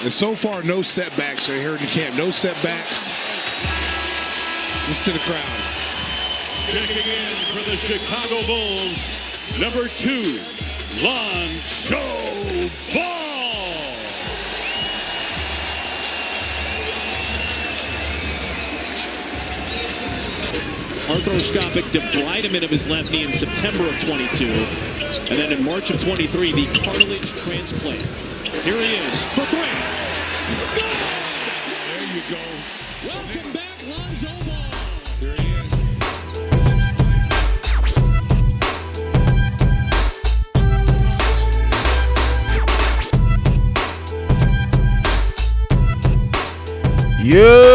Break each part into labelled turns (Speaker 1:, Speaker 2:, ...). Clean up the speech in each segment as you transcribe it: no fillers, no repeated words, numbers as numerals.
Speaker 1: And so far, no setbacks right here in the camp. No setbacks. Just to the crowd.
Speaker 2: Checking in for the Chicago Bulls, number 2, Lonzo Ball.
Speaker 3: Arthroscopic debridement of his left knee in September of 22. And then in March of 23, the cartilage transplant. Here he is for 3. Good!
Speaker 1: There you go.
Speaker 3: Welcome back, Lonzo Ball.
Speaker 1: There he is.
Speaker 4: Yo.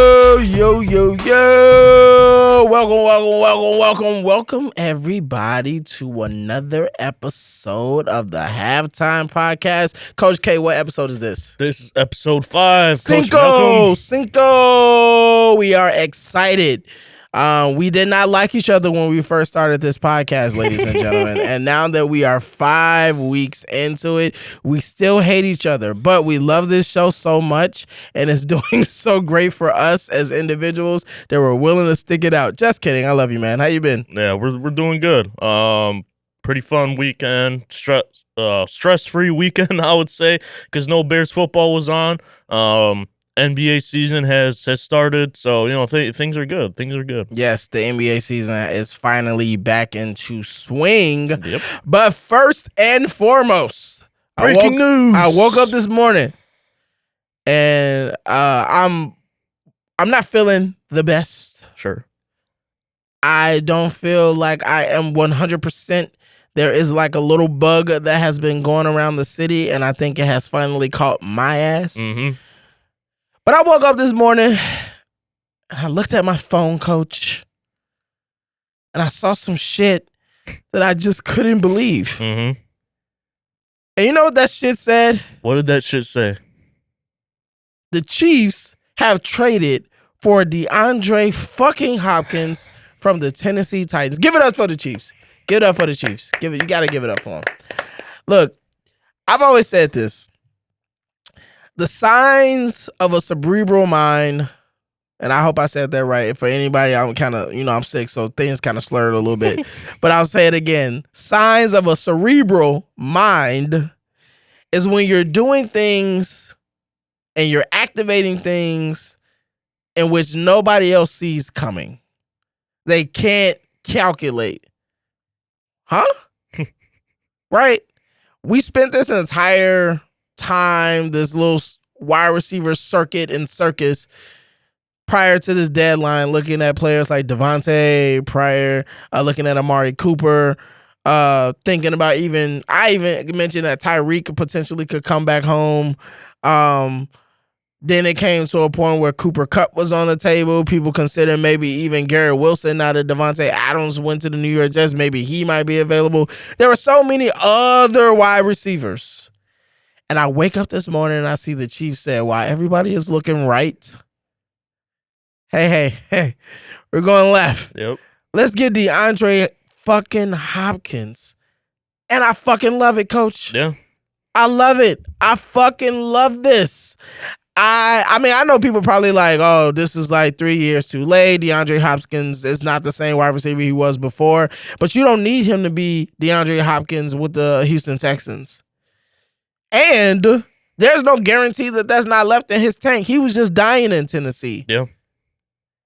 Speaker 4: Welcome, everybody, to another episode of the Halftime Podcast. Coach K, what episode is this?
Speaker 5: This is episode 5. Coach Malcolm.
Speaker 4: Cinco. We are excited. We did not like each other when we first started this podcast, ladies and gentlemen. And now that we are 5 weeks into it, we still hate each other. But we love this show so much, and it's doing so great for us as individuals that we're willing to stick it out. Just kidding. I love you, man. How you been?
Speaker 5: Yeah, we're doing good. Pretty fun weekend. Stress-free weekend, I would say, because no Bears football was on. NBA season has started, so things are good. Things are good.
Speaker 4: Yes, the NBA season is finally back into swing.
Speaker 5: Yep.
Speaker 4: But first and foremost,
Speaker 5: Breaking news.
Speaker 4: I woke up this morning and I'm not feeling the best.
Speaker 5: Sure.
Speaker 4: I don't feel like I am 100%. There is like a little bug that has been going around the city, and I think it has finally caught my ass.
Speaker 5: Mm-hmm.
Speaker 4: But I woke up this morning and I looked at my phone, Coach, and I saw some shit that I just couldn't believe.
Speaker 5: Mm-hmm.
Speaker 4: And you know what that shit said?
Speaker 5: What did that shit say?
Speaker 4: The Chiefs have traded for DeAndre fucking Hopkins from the Tennessee Titans. Give it up for the Chiefs. Give it up for the Chiefs. You got to give it up for them. Look, I've always said this. The signs of a cerebral mind, and I hope I said that right. For anybody, I'm kind of, I'm sick, so things kind of slurred a little bit. But I'll say it again. Signs of a cerebral mind is when you're doing things and you're activating things in which nobody else sees coming. They can't calculate. Huh? Right? We spent this entire time, this little wide receiver circuit and circus prior to this deadline, looking at players like Devontae, looking at Amari Cooper, thinking about I even mentioned that Tyreek potentially could come back home. Then it came to a point where Cooper Kupp was on the table. People consider maybe even Garrett Wilson, now that Devontae Adams went to the New York Jets, maybe he might be available. There were so many other wide receivers. And I wake up this morning and I see the Chiefs said, "Why everybody is looking right. Hey, we're going left.
Speaker 5: Yep.
Speaker 4: Let's get DeAndre fucking Hopkins." And I fucking love it, Coach.
Speaker 5: Yeah.
Speaker 4: I love it. I fucking love this. I mean, I know people probably like, oh, this is like 3 years too late. DeAndre Hopkins is not the same wide receiver he was before. But you don't need him to be DeAndre Hopkins with the Houston Texans. And there's no guarantee that that's not left in his tank. He was just dying in Tennessee.
Speaker 5: Yeah.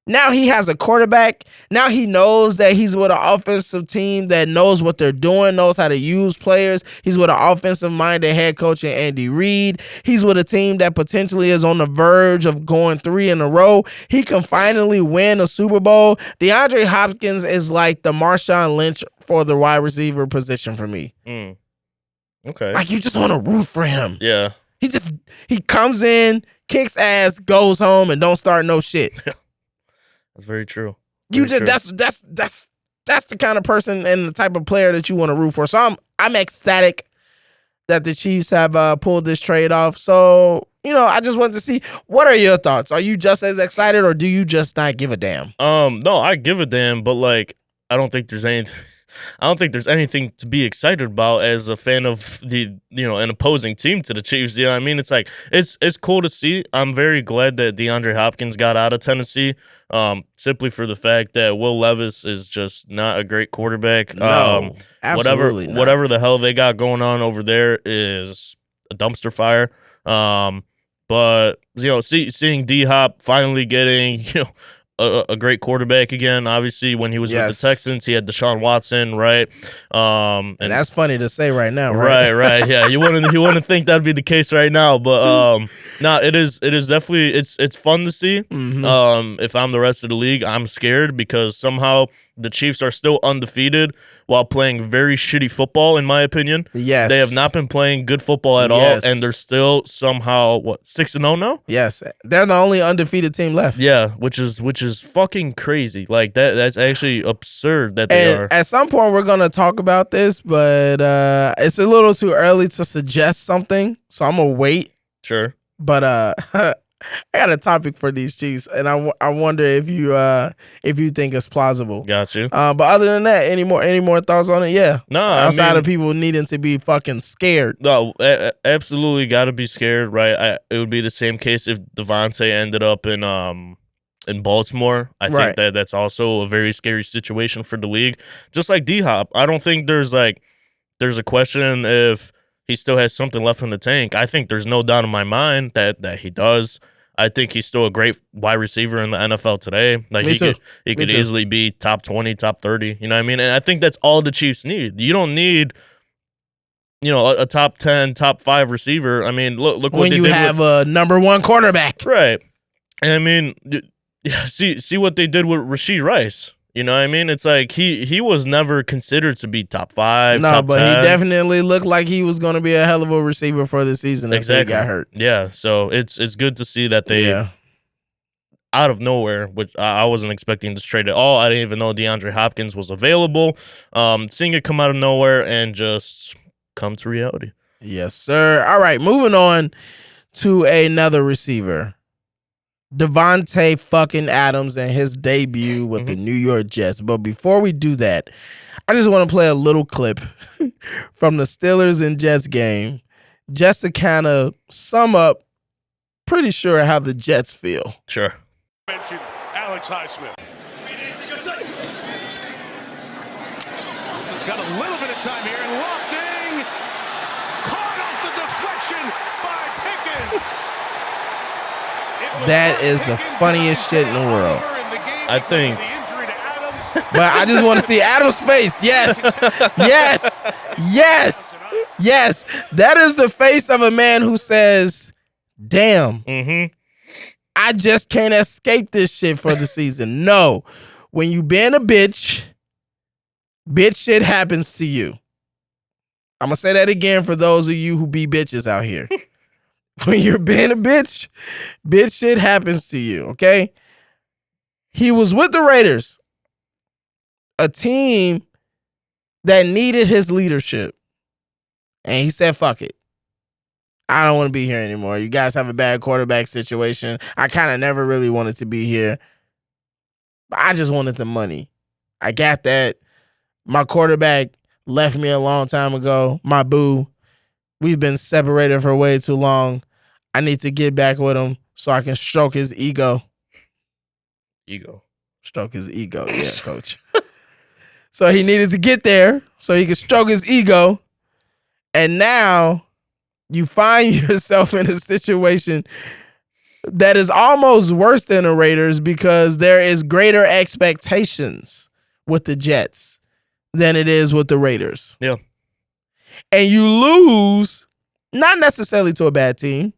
Speaker 4: Now he has a quarterback. Now he knows that he's with an offensive team that knows what they're doing, knows how to use players. He's with an offensive-minded head coach in Andy Reid. He's with a team that potentially is on the verge of going 3 in a row. He can finally win a Super Bowl. DeAndre Hopkins is like the Marshawn Lynch for the wide receiver position for me.
Speaker 5: Okay.
Speaker 4: Like, you just want to root for him.
Speaker 5: Yeah.
Speaker 4: He comes in, kicks ass, goes home, and don't start no shit.
Speaker 5: That's very true.
Speaker 4: That's the kind of person and the type of player that you want to root for. So I'm ecstatic that the Chiefs have pulled this trade off. So, I just wanted to see, what are your thoughts? Are you just as excited, or do you just not give a damn?
Speaker 5: No, I give a damn, but like, I don't think there's anything. I don't think there's anything to be excited about as a fan of an opposing team to the Chiefs. You know what I mean? It's like it's cool to see. I'm very glad that DeAndre Hopkins got out of Tennessee. Simply for the fact that Will Levis is just not a great quarterback.
Speaker 4: No, absolutely not.
Speaker 5: Whatever the hell they got going on over there is a dumpster fire. But seeing D Hop finally getting a great quarterback again. Obviously, when he was with the Texans, he had Deshaun Watson, right?
Speaker 4: And that's funny to say right now, right?
Speaker 5: Right. Yeah, you wouldn't think that'd be the case right now, but it is definitely it's fun to see.
Speaker 4: Mm-hmm.
Speaker 5: If I'm the rest of the league, I'm scared because somehow the Chiefs are still undefeated while playing very shitty football, in my opinion.
Speaker 4: Yes.
Speaker 5: They have not been playing good football at all, and they're still somehow 6-0 now?
Speaker 4: Yes. They're the only undefeated team left.
Speaker 5: Yeah, which is fucking crazy. Like that's actually absurd that they are.
Speaker 4: At some point we're gonna talk about this, but it's a little too early to suggest something, so I'm gonna wait.
Speaker 5: Sure.
Speaker 4: But I got a topic for these Chiefs, and I wonder if you think it's plausible.
Speaker 5: Got you.
Speaker 4: But other than that, any more thoughts on it? Yeah.
Speaker 5: No,
Speaker 4: outside of people needing to be fucking scared.
Speaker 5: No, absolutely got to be scared, right? It would be the same case if Devontae ended up in Baltimore. I think that's also a very scary situation for the league. Just like D-Hop, I don't think there's a question if he still has something left in the tank. I think there's no doubt in my mind that he does. I think he's still a great wide receiver in the NFL today. Like he could easily be top 20, top 30. You know what I mean? And I think that's all the Chiefs need. You don't need a top 10, top 5 receiver. I mean, look what
Speaker 4: when
Speaker 5: they
Speaker 4: you
Speaker 5: did
Speaker 4: have a number 1 quarterback,
Speaker 5: right? And I mean, see what they did with Rashee Rice. You know what I mean? It's like he was never considered to be top 5.
Speaker 4: No,
Speaker 5: top
Speaker 4: but
Speaker 5: 10.
Speaker 4: he definitely looked like he was going to be a hell of a receiver for the season until he got hurt.
Speaker 5: Yeah, so it's good to see that they out of nowhere, which I wasn't expecting this trade at all. I didn't even know DeAndre Hopkins was available. Seeing it come out of nowhere and just come to reality.
Speaker 4: Yes, sir. All right, moving on to another receiver. Devontae fucking Adams and his debut with the New York Jets. But before we do that, I just want to play a little clip from the Steelers and Jets game just to kind of sum up, pretty sure, how the Jets feel.
Speaker 5: Sure.
Speaker 2: Mentioned Alex Highsmith. So it's got a little bit of time here and lofting. Caught off the deflection by Pickens.
Speaker 4: That is the funniest shit in the world.
Speaker 5: I think.
Speaker 4: But I just want to see Adams' face. Yes. Yes. Yes. Yes. That is the face of a man who says, damn, I just can't escape this shit for the season. No. When you being a bitch shit happens to you. I'm going to say that again for those of you who be bitches out here. When you're being a bitch shit happens to you, okay? He was with the Raiders, a team that needed his leadership. And he said, fuck it. I don't want to be here anymore. You guys have a bad quarterback situation. I kind of never really wanted to be here. But I just wanted the money. I got that. My quarterback left me a long time ago. My boo. We've been separated for way too long. I need to get back with him so I can stroke his ego. Stroke his ego. Yeah, coach. So he needed to get there so he could stroke his ego. And now you find yourself in a situation that is almost worse than the Raiders because there is greater expectations with the Jets than it is with the Raiders.
Speaker 5: Yeah.
Speaker 4: And you lose, not necessarily to a bad team,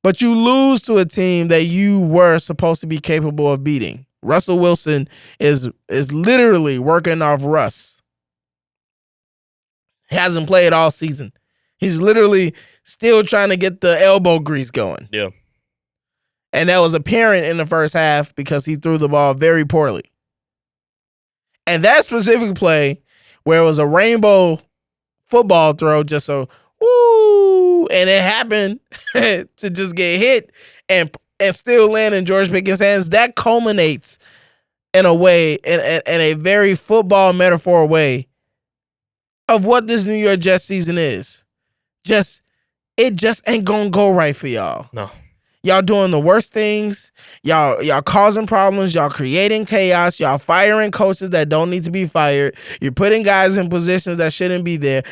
Speaker 4: but you lose to a team that you were supposed to be capable of beating. Russell Wilson is literally working off Russ. He hasn't played all season. He's literally still trying to get the elbow grease going.
Speaker 5: Yeah.
Speaker 4: And that was apparent in the first half because he threw the ball very poorly. And that specific play where it was a rainbow football throw, just so woo, and it happened to just get hit and still land in George Pickens' hands. That culminates in a way, in a very football metaphor way of what this New York Jets season is. It just ain't gonna go right for y'all.
Speaker 5: No.
Speaker 4: Y'all doing the worst things. Y'all causing problems. Y'all creating chaos. Y'all firing coaches that don't need to be fired. You're putting guys in positions that shouldn't be there.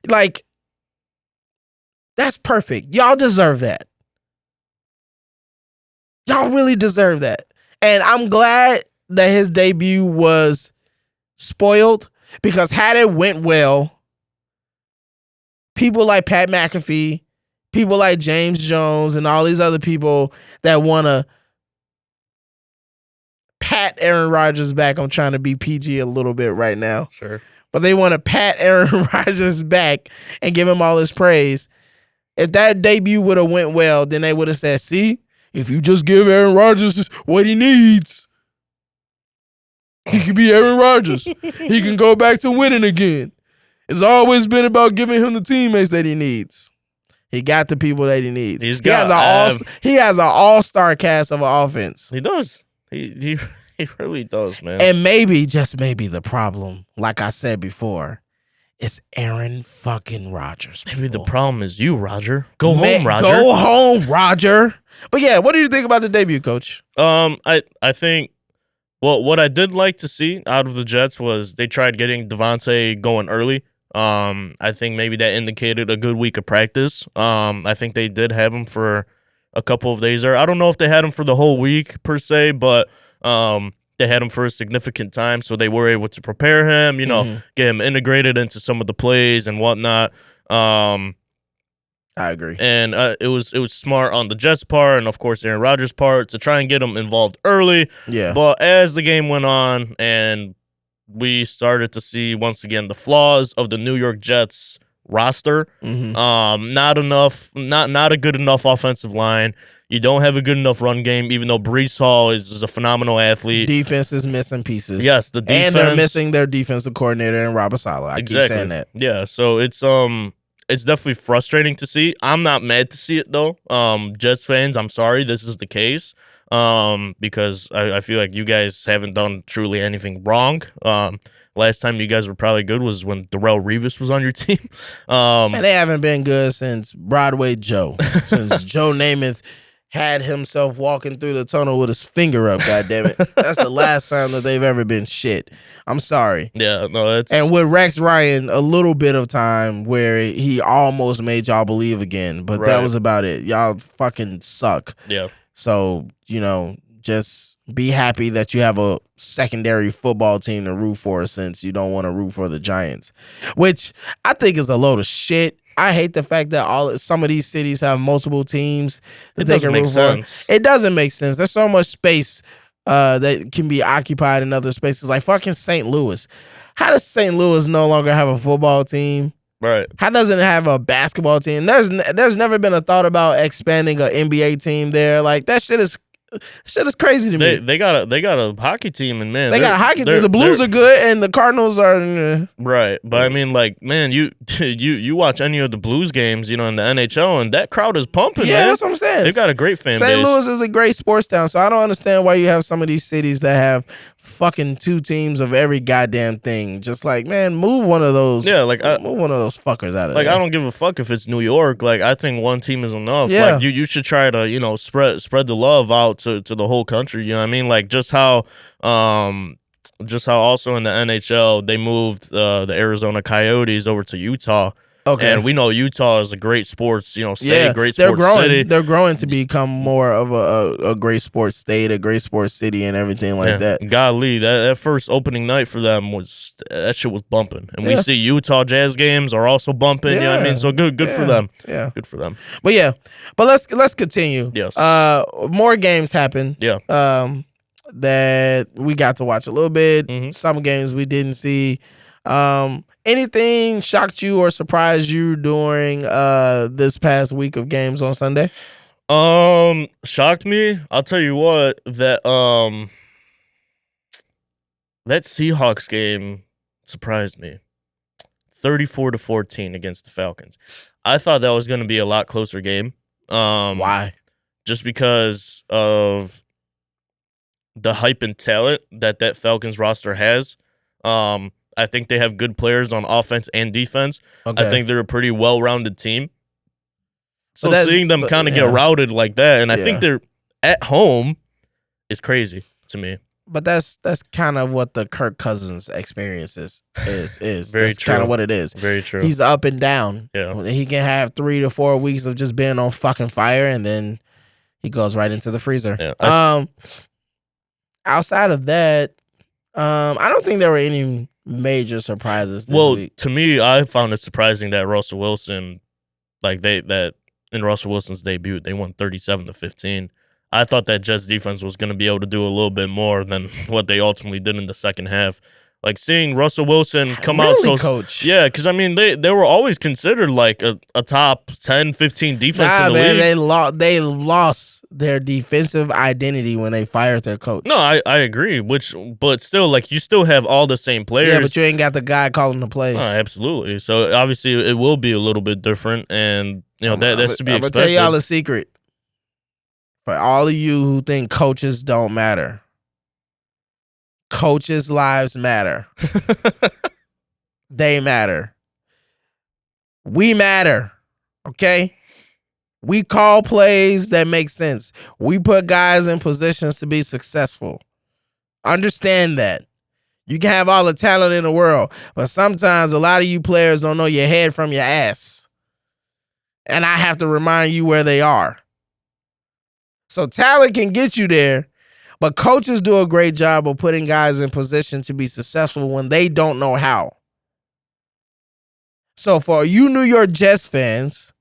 Speaker 4: Like, that's perfect. Y'all deserve that. Y'all really deserve that. And I'm glad that his debut was spoiled, because had it went well, people like Pat McAfee, people like James Jones, and all these other people that want to pat Aaron Rodgers back. I'm trying to be PG a little bit right now.
Speaker 5: Sure.
Speaker 4: But they want to pat Aaron Rodgers back and give him all his praise. If that debut would have went well, then they would have said, see, if you just give Aaron Rodgers what he needs, he can be Aaron Rodgers. He can go back to winning again. It's always been about giving him the teammates that he needs. He got the people that he needs. He has an all-star cast of an offense.
Speaker 5: He does. He really does, man.
Speaker 4: And maybe, just maybe, the problem, like I said before, is Aaron fucking Rodgers.
Speaker 5: Maybe the problem is you, Roger. Go home, Roger.
Speaker 4: Go home, Roger. But yeah, what do you think about the debut, Coach?
Speaker 5: I think, well, what I did like to see out of the Jets was they tried getting Devontae going early. I think maybe that indicated a good week of practice. I think they did have him for a couple of days there. I don't know if they had him for the whole week per se, but they had him for a significant time, so they were able to prepare him, get him integrated into some of the plays and whatnot.
Speaker 4: I agree.
Speaker 5: And it was smart on the Jets' part and, of course, Aaron Rodgers' part to try and get him involved early.
Speaker 4: Yeah.
Speaker 5: But as the game went on and we started to see, once again, the flaws of the New York Jets roster, not a good enough offensive line. You don't have a good enough run game, even though Breece Hall is a phenomenal athlete.
Speaker 4: Defense is missing pieces.
Speaker 5: Yes, the defense.
Speaker 4: And they're missing their defensive coordinator and Robert Saleh. I keep saying that.
Speaker 5: Yeah, so it's definitely frustrating to see. I'm not mad to see it, though. Jets fans, I'm sorry this is the case, because I feel like you guys haven't done truly anything wrong. Last time you guys were probably good was when Darrelle Revis was on your team.
Speaker 4: And they haven't been good since Broadway Joe. Since Joe Namath had himself walking through the tunnel with his finger up, goddammit. That's the last time that they've ever been shit. I'm sorry.
Speaker 5: Yeah, no, it's...
Speaker 4: And with Rex Ryan, a little bit of time where he almost made y'all believe again, but that was about it. Y'all fucking suck.
Speaker 5: Yeah.
Speaker 4: So, just be happy that you have a secondary football team to root for, since you don't want to root for the Giants, which I think is a load of shit. I hate the fact that some of these cities have multiple teams that they can root for. It doesn't make sense. There's so much space that can be occupied in other spaces, like fucking St. Louis. How does St. Louis no longer have a football team?
Speaker 5: Right.
Speaker 4: How doesn't it have a basketball team? There's never been a thought about expanding an NBA team there. Like, that shit is crazy to me.
Speaker 5: They got a hockey team, and man,
Speaker 4: they got a hockey team. The Blues are good, and the Cardinals are
Speaker 5: right. But I mean, like, man, you watch any of the Blues games, in the NHL, and that crowd is pumping.
Speaker 4: Yeah,
Speaker 5: man.
Speaker 4: that's what I'm saying.
Speaker 5: They've got a great fan base.
Speaker 4: St. Louis is a great sports town, so I don't understand why you have some of these cities that have fucking two teams of every goddamn thing. Just like, man, move one of those.
Speaker 5: Yeah, like
Speaker 4: move one of those fuckers out of there.
Speaker 5: Like, I don't give a fuck if it's New York. Like, I think one team is enough.
Speaker 4: Yeah.
Speaker 5: Like, you should try to spread the love out to the whole country. You know what I mean? Like, just how also in the NHL they moved the Arizona Coyotes over to Utah. Okay. And we know Utah is a great sports, state, great sports city.
Speaker 4: They're growing to become more of a great sports state, a great sports city, and everything like that.
Speaker 5: Golly, that first opening night for them that shit was bumping. And we see Utah Jazz games are also bumping. You know what I mean? So good for them.
Speaker 4: Yeah.
Speaker 5: Good for them.
Speaker 4: But let's continue.
Speaker 5: Yes.
Speaker 4: More games happen.
Speaker 5: Yeah.
Speaker 4: That we got to watch a little bit. Some games we didn't see. Anything shocked you or surprised you during this past week of games on Sunday?
Speaker 5: Shocked me. I'll tell you what, that Seahawks game surprised me. 34-14 against the Falcons. I thought that was going to be a lot closer game.
Speaker 4: Why?
Speaker 5: Just because of the hype and talent that Falcons roster has. I think they have good players on offense and defense.
Speaker 4: Okay.
Speaker 5: I think they're a pretty well-rounded team. So
Speaker 4: But
Speaker 5: seeing them kind of get routed like that, and I think they're at home, is crazy to me.
Speaker 4: But that's kind of what the Kirk Cousins experience is.
Speaker 5: Very
Speaker 4: That's
Speaker 5: true.
Speaker 4: kind of what it is.
Speaker 5: Very true.
Speaker 4: He's up and down.
Speaker 5: Yeah.
Speaker 4: He can have 3 to 4 weeks of just being on fucking fire, and then he goes right into the freezer.
Speaker 5: Yeah,
Speaker 4: outside of that, I don't think there were any major surprises this week.
Speaker 5: To me, I found it surprising that Russell Wilson, that in Russell Wilson's debut, they won 37-15. I thought that Jets defense was going to be able to do a little bit more than what they ultimately did in the second half. Like seeing Russell Wilson come out
Speaker 4: coach.
Speaker 5: Yeah, because I mean they were always considered like a top 10, 15 defense in the league.
Speaker 4: They lost their defensive identity when they fired their coach.
Speaker 5: No, I agree. But still, like you still have all the same players.
Speaker 4: Yeah, but you ain't got the guy calling the plays.
Speaker 5: Absolutely. So obviously it will be a little bit different, and that's to be expected.
Speaker 4: I'm gonna tell y'all a secret. For all of you who think coaches don't matter, coaches' lives matter. They matter. We matter. Okay? We call plays that make sense. We put guys in positions to be successful. Understand that. You can have all the talent in the world, but sometimes a lot of you players don't know your head from your ass. And I have to remind you where they are. So talent can get you there, but coaches do a great job of putting guys in position to be successful when they don't know how. So for you New York Jets fans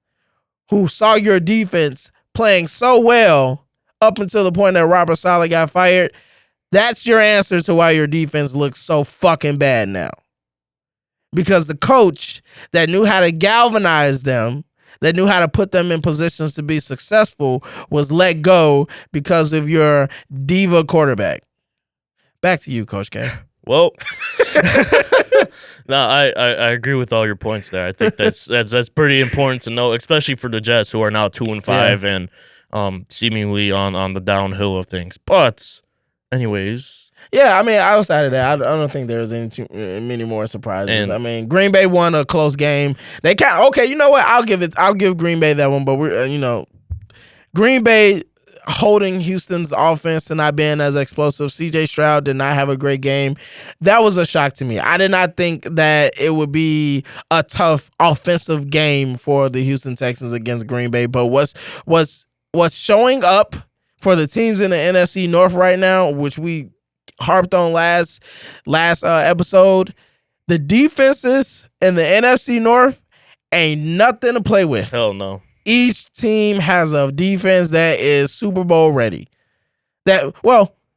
Speaker 4: who saw your defense playing so well up until the point that Robert Saleh got fired, that's your answer to why your defense looks so fucking bad now. Because the coach that knew how to galvanize them, that knew how to put them in positions to be successful, was let go because of your diva quarterback. Back to you, Coach K.
Speaker 5: Well, no, I agree with all your points there. I think that's pretty important to know, especially for the Jets who are now 2-5 and seemingly on the downhill of things. But, anyways.
Speaker 4: Yeah, I mean, outside of that, I don't think there's many more surprises. I mean, Green Bay won a close game. They okay. You know what? I'll give Green Bay that one. But we're Green Bay holding Houston's offense to not being as explosive. C.J. Stroud did not have a great game. That was a shock to me. I did not think that it would be a tough offensive game for the Houston Texans against Green Bay. But what's showing up for the teams in the NFC North right now, which we harped on last episode, the defenses in the NFC North ain't nothing to play with.
Speaker 5: Hell no.
Speaker 4: Each team has a defense that is Super Bowl ready.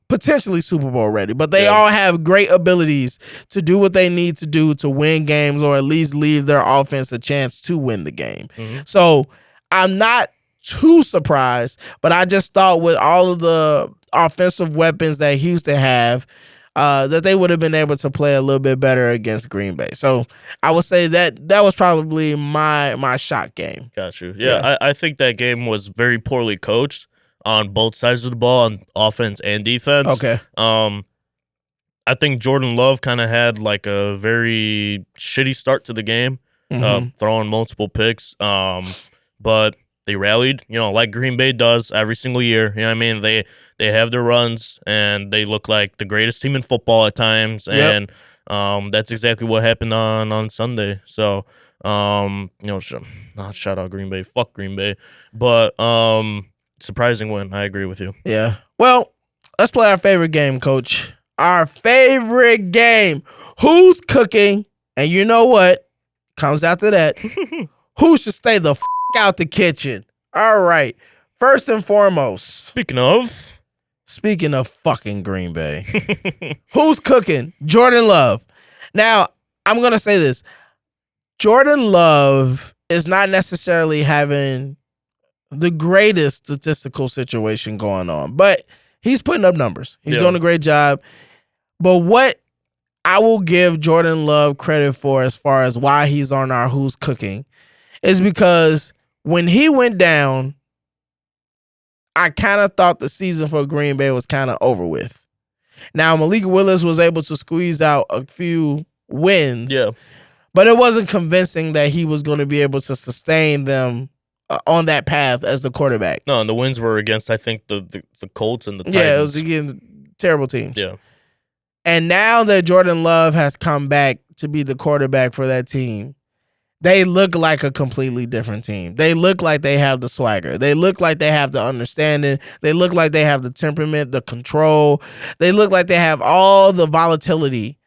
Speaker 4: Potentially Super Bowl ready, but they all have great abilities to do what they need to do to win games, or at least leave their offense a chance to win the game. Mm-hmm. So I'm not too surprised, but I just thought with all of the offensive weapons that Houston have, that they would have been able to play a little bit better against Green Bay. So I would say that was probably my shot game.
Speaker 5: Got you. Yeah. I think that game was very poorly coached on both sides of the ball, on offense and defense.
Speaker 4: Okay.
Speaker 5: I think Jordan Love kind of had like a very shitty start to the game, throwing multiple picks. But they rallied, like Green Bay does every single year. You know what I mean? They have their runs, and they look like the greatest team in football at times.
Speaker 4: Yep.
Speaker 5: And that's exactly what happened on Sunday. So, not shout out Green Bay. Fuck Green Bay. But surprising win. I agree with you.
Speaker 4: Yeah. Well, let's play our favorite game, Coach. Our favorite game. Who's cooking? And you know what comes after that? Who should stay the out the kitchen? All right. First and foremost.
Speaker 5: Speaking of
Speaker 4: fucking Green Bay. Who's cooking? Jordan Love. Now, I'm going to say this. Jordan Love is not necessarily having the greatest statistical situation going on, but he's putting up numbers. He's doing a great job. But what I will give Jordan Love credit for as far as why he's on our Who's Cooking is because when he went down, I kind of thought the season for Green Bay was kind of over with. Now, Malik Willis was able to squeeze out a few wins.
Speaker 5: Yeah.
Speaker 4: But it wasn't convincing that he was going to be able to sustain them on that path as the quarterback.
Speaker 5: No, and the wins were against, I think, the Colts and the Titans.
Speaker 4: Yeah, it was against terrible teams.
Speaker 5: Yeah.
Speaker 4: And now that Jordan Love has come back to be the quarterback for that team, they look like a completely different team. They look like they have the swagger. They look like they have the understanding. They look like they have the temperament, the control. They look like they have all the volatility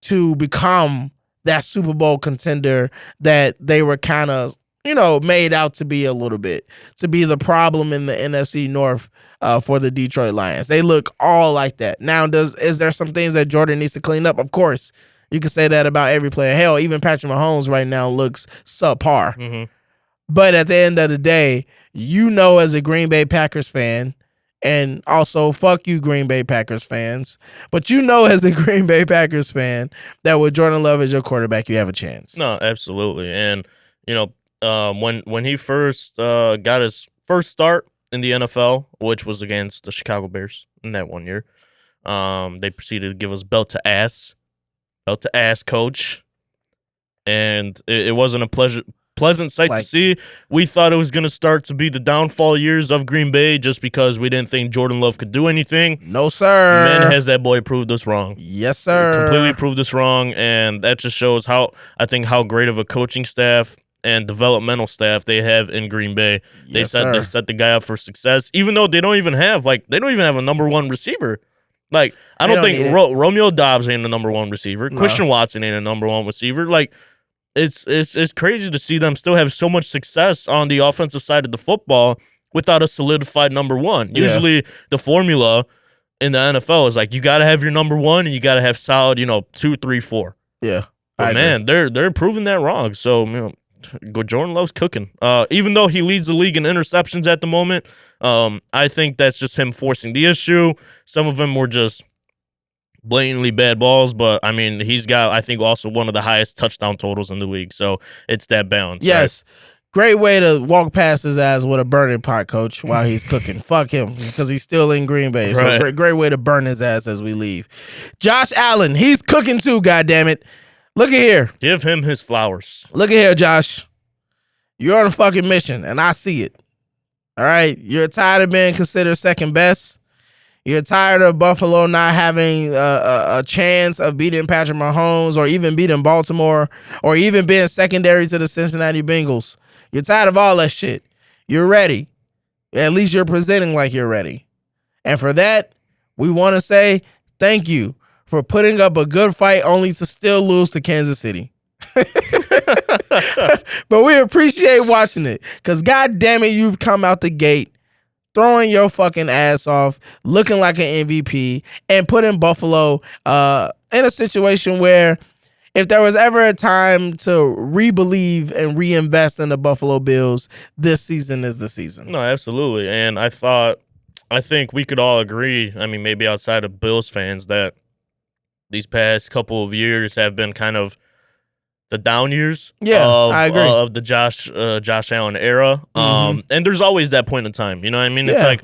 Speaker 4: to become that Super Bowl contender that they were kind of, made out to be a little bit, to be the problem in the NFC North for the Detroit Lions. They look all like that. Now, is there some things that Jordan needs to clean up? Of course. You can say that about every player. Hell, even Patrick Mahomes right now looks subpar.
Speaker 5: Mm-hmm.
Speaker 4: But at the end of the day, as a Green Bay Packers fan, and also fuck you Green Bay Packers fans, but as a Green Bay Packers fan that with Jordan Love as your quarterback, you have a chance.
Speaker 5: No, absolutely. And, when he first got his first start in the NFL, which was against the Chicago Bears in that one year, they proceeded to give us belt to ass, coach. And it wasn't a pleasant sight to see. We thought it was going to start to be the downfall years of Green Bay just because we didn't think Jordan Love could do anything.
Speaker 4: No, sir.
Speaker 5: Man, has that boy proved us wrong.
Speaker 4: Yes, sir.
Speaker 5: Completely proved us wrong, and that just shows how great of a coaching staff and developmental staff they have in Green Bay. They set the guy up for success, even though they don't even have a number one receiver. Like, I don't think Romeo Doubs ain't the number one receiver. No. Christian Watson ain't a number one receiver. Like, it's crazy to see them still have so much success on the offensive side of the football without a solidified number one. Yeah. Usually the formula in the NFL is like you got to have your number one and you got to have solid, 2, 3, 4.
Speaker 4: Yeah.
Speaker 5: But man, they're proving that wrong. So, Jordan Love's cooking. Even though he leads the league in interceptions at the moment, I think that's just him forcing the issue. Some of them were just blatantly bad balls, but I mean, he's got, I think, also one of the highest touchdown totals in the league. So it's that balance.
Speaker 4: Yes. Right? Great way to walk past his ass with a burning pot, coach, while he's cooking. Fuck him, because he's still in Green Bay.
Speaker 5: Right.
Speaker 4: So great way to burn his ass as we leave. Josh Allen, he's cooking too, goddammit. Look at here.
Speaker 5: Give him his flowers.
Speaker 4: Look at here, Josh. You're on a fucking mission, and I see it. All right? You're tired of being considered second best. You're tired of Buffalo not having a chance of beating Patrick Mahomes or even beating Baltimore or even being secondary to the Cincinnati Bengals. You're tired of all that shit. You're ready. At least you're presenting like you're ready. And for that, we want to say thank you for putting up a good fight only to still lose to Kansas City. But we appreciate watching it because, God damn it, you've come out the gate throwing your fucking ass off, looking like an MVP, and putting Buffalo in a situation where if there was ever a time to re-believe and reinvest in the Buffalo Bills, this season is the season.
Speaker 5: No, absolutely. And I think we could all agree, I mean, maybe outside of Bills fans, that these past couple of years have been kind of the down years
Speaker 4: I agree.
Speaker 5: Of the Josh Allen era. And there's always that point in time. You know what I mean? It's like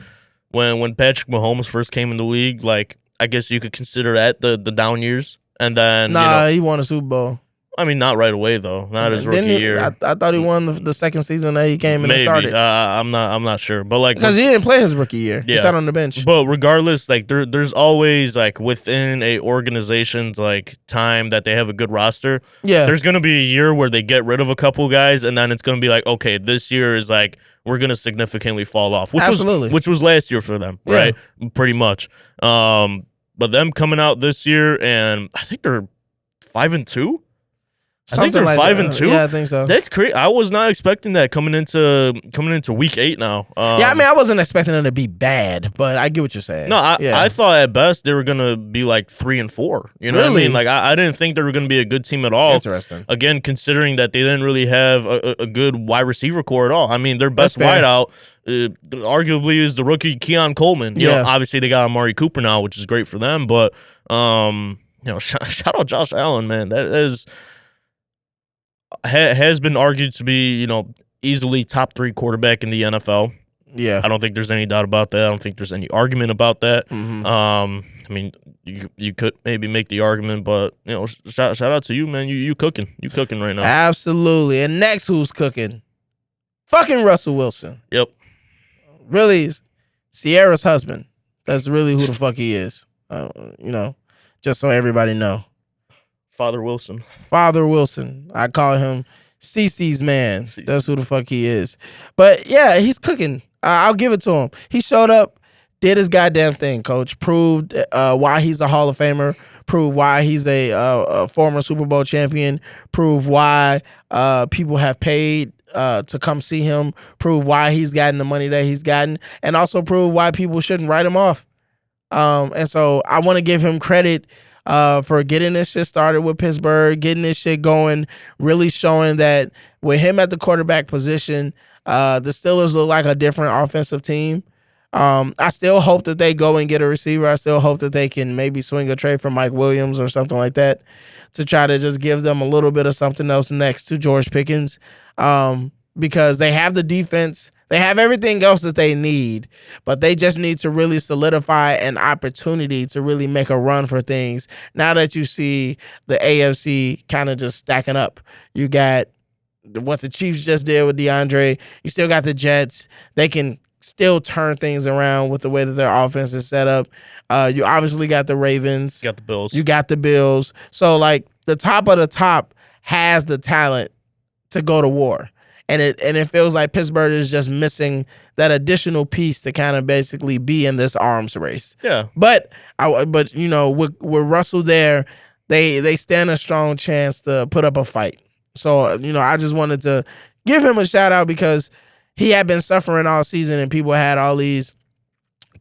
Speaker 5: when Patrick Mahomes first came in the league, like I guess you could consider that the down years. And then
Speaker 4: he won a Super Bowl.
Speaker 5: I mean, not right away though. Not his rookie year.
Speaker 4: I thought he won the second season that he came in and started.
Speaker 5: I'm not sure, but like
Speaker 4: because he didn't play his rookie year. He sat on the bench.
Speaker 5: But regardless, like there's always like within a organization's like time that they have a good roster.
Speaker 4: Yeah,
Speaker 5: there's gonna be a year where they get rid of a couple guys, and then it's gonna be like, okay, this year is like we're gonna significantly fall off. Which was last year for them, right? Pretty much. But them coming out this year, and I think they're 5-2. I think they're 5-2.
Speaker 4: Yeah, I think so.
Speaker 5: That's crazy. I was not expecting that coming into week 8 now.
Speaker 4: I mean, I wasn't expecting them to be bad, but I get what you're saying.
Speaker 5: No, I thought at best they were gonna be like 3-4. You know what I mean? Like I didn't think they were gonna be a good team at all.
Speaker 4: Interesting.
Speaker 5: Again, considering that they didn't really have a good wide receiver core at all. I mean, their best wideout arguably is the rookie Keon Coleman. You know, obviously they got Amari Cooper now, which is great for them. But shout out Josh Allen, man. That is. Has been argued to be, easily top 3 quarterback in the NFL.
Speaker 4: Yeah.
Speaker 5: I don't think there's any doubt about that. I don't think there's any argument about that.
Speaker 4: Mm-hmm.
Speaker 5: I mean, you could maybe make the argument, but you know, shout out to you, man. You cooking right now.
Speaker 4: Absolutely. And next, who's cooking? Fucking Russell Wilson.
Speaker 5: Yep.
Speaker 4: Really, Sierra's husband. That's really who the fuck he is. Just so everybody know.
Speaker 5: Father Wilson.
Speaker 4: Father Wilson. I call him Cece's man. That's who the fuck he is. But yeah, he's cooking. I'll give it to him. He showed up, did his goddamn thing, coach. Proved why he's a Hall of Famer. Proved why he's a former Super Bowl champion. Proved why people have paid to come see him. Prove why he's gotten the money that he's gotten. And also prove why people shouldn't write him off. And so I want to give him credit for getting this shit started with Pittsburgh, getting this shit going, really showing that with him at the quarterback position, the Steelers look like a different offensive team. I still hope that they go and get a receiver. I still hope that they can maybe swing a trade for Mike Williams or something like that to try to just give them a little bit of something else next to George Pickens, because they have the defense. They have everything else that they need, but they just need to really solidify an opportunity to really make a run for things. Now that you see the AFC kind of just stacking up, you got what the Chiefs just did with DeAndre. You still got the Jets. They can still turn things around with the way that their offense is set up. You obviously got the Ravens.
Speaker 5: You got the Bills.
Speaker 4: You got the Bills. So, like, the top of the top has the talent to go to war. And it feels like Pittsburgh is just missing that additional piece to kind of basically be in this arms race.
Speaker 5: Yeah.
Speaker 4: But you know, with Russell there, they stand a strong chance to put up a fight. So, you know, I just wanted to give him a shout out because he had been suffering all season and people had all these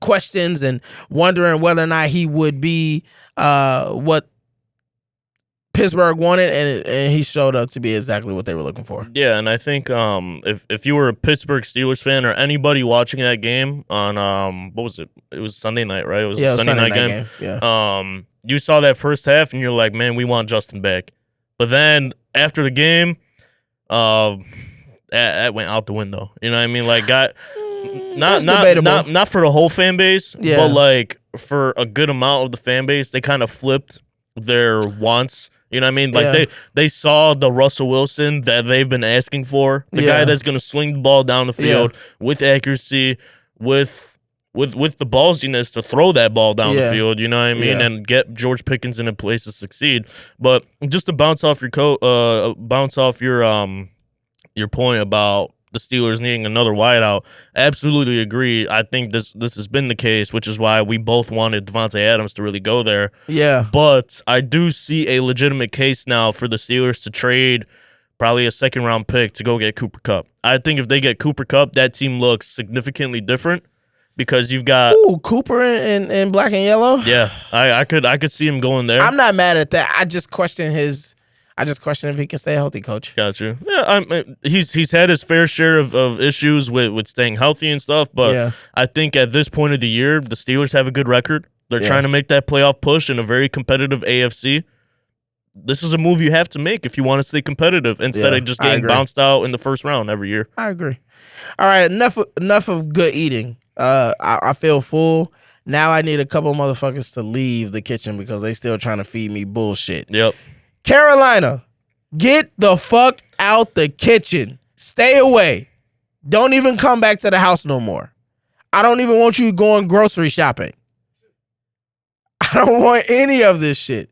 Speaker 4: questions and wondering whether or not he would be what Pittsburgh wanted, and he showed up to be exactly what they were looking for.
Speaker 5: Yeah, and I think if you were a Pittsburgh Steelers fan or anybody watching that game on what was it? It was Sunday night, right? It was a Sunday night game.
Speaker 4: Yeah.
Speaker 5: You saw that first half and you're like, man, we want Justin back. But then after the game, that went out the window. You know what I mean? Like, not for the whole fan base, but like for a good amount of the fan base, they kind of flipped their wants. You know what I mean? Like they saw the Russell Wilson that they've been asking for, the guy that's going to swing the ball down the field with accuracy, with the ballsiness to throw that ball down the field. You know what I mean? And get George Pickens in a place to succeed. But just to bounce off your your point about the Steelers needing another wideout, absolutely agree. I think this has been the case, which is why we both wanted Devontae Adams to really go there.
Speaker 4: Yeah.
Speaker 5: But I do see a legitimate case now for the Steelers to trade probably a second-round pick to go get Cooper Kupp. I think if they get Cooper Kupp, that team looks significantly different because you've got
Speaker 4: Cooper in black and yellow.
Speaker 5: Yeah, I could see him going there.
Speaker 4: I'm not mad at that. I just question if he can stay healthy, coach.
Speaker 5: Got you. Yeah, he's had his fair share of issues with staying healthy and stuff, but I think at this point of the year, the Steelers have a good record. They're trying to make that playoff push in a very competitive AFC. This is a move you have to make if you want to stay competitive instead of just getting bounced out in the first round every year.
Speaker 4: I agree. All right, enough of good eating. I feel full. Now I need a couple motherfuckers to leave the kitchen because they still trying to feed me bullshit.
Speaker 5: Yep.
Speaker 4: Carolina, get the fuck out the kitchen. Stay away. Don't even come back to the house no more. I don't even want you going grocery shopping. I don't want any of this shit.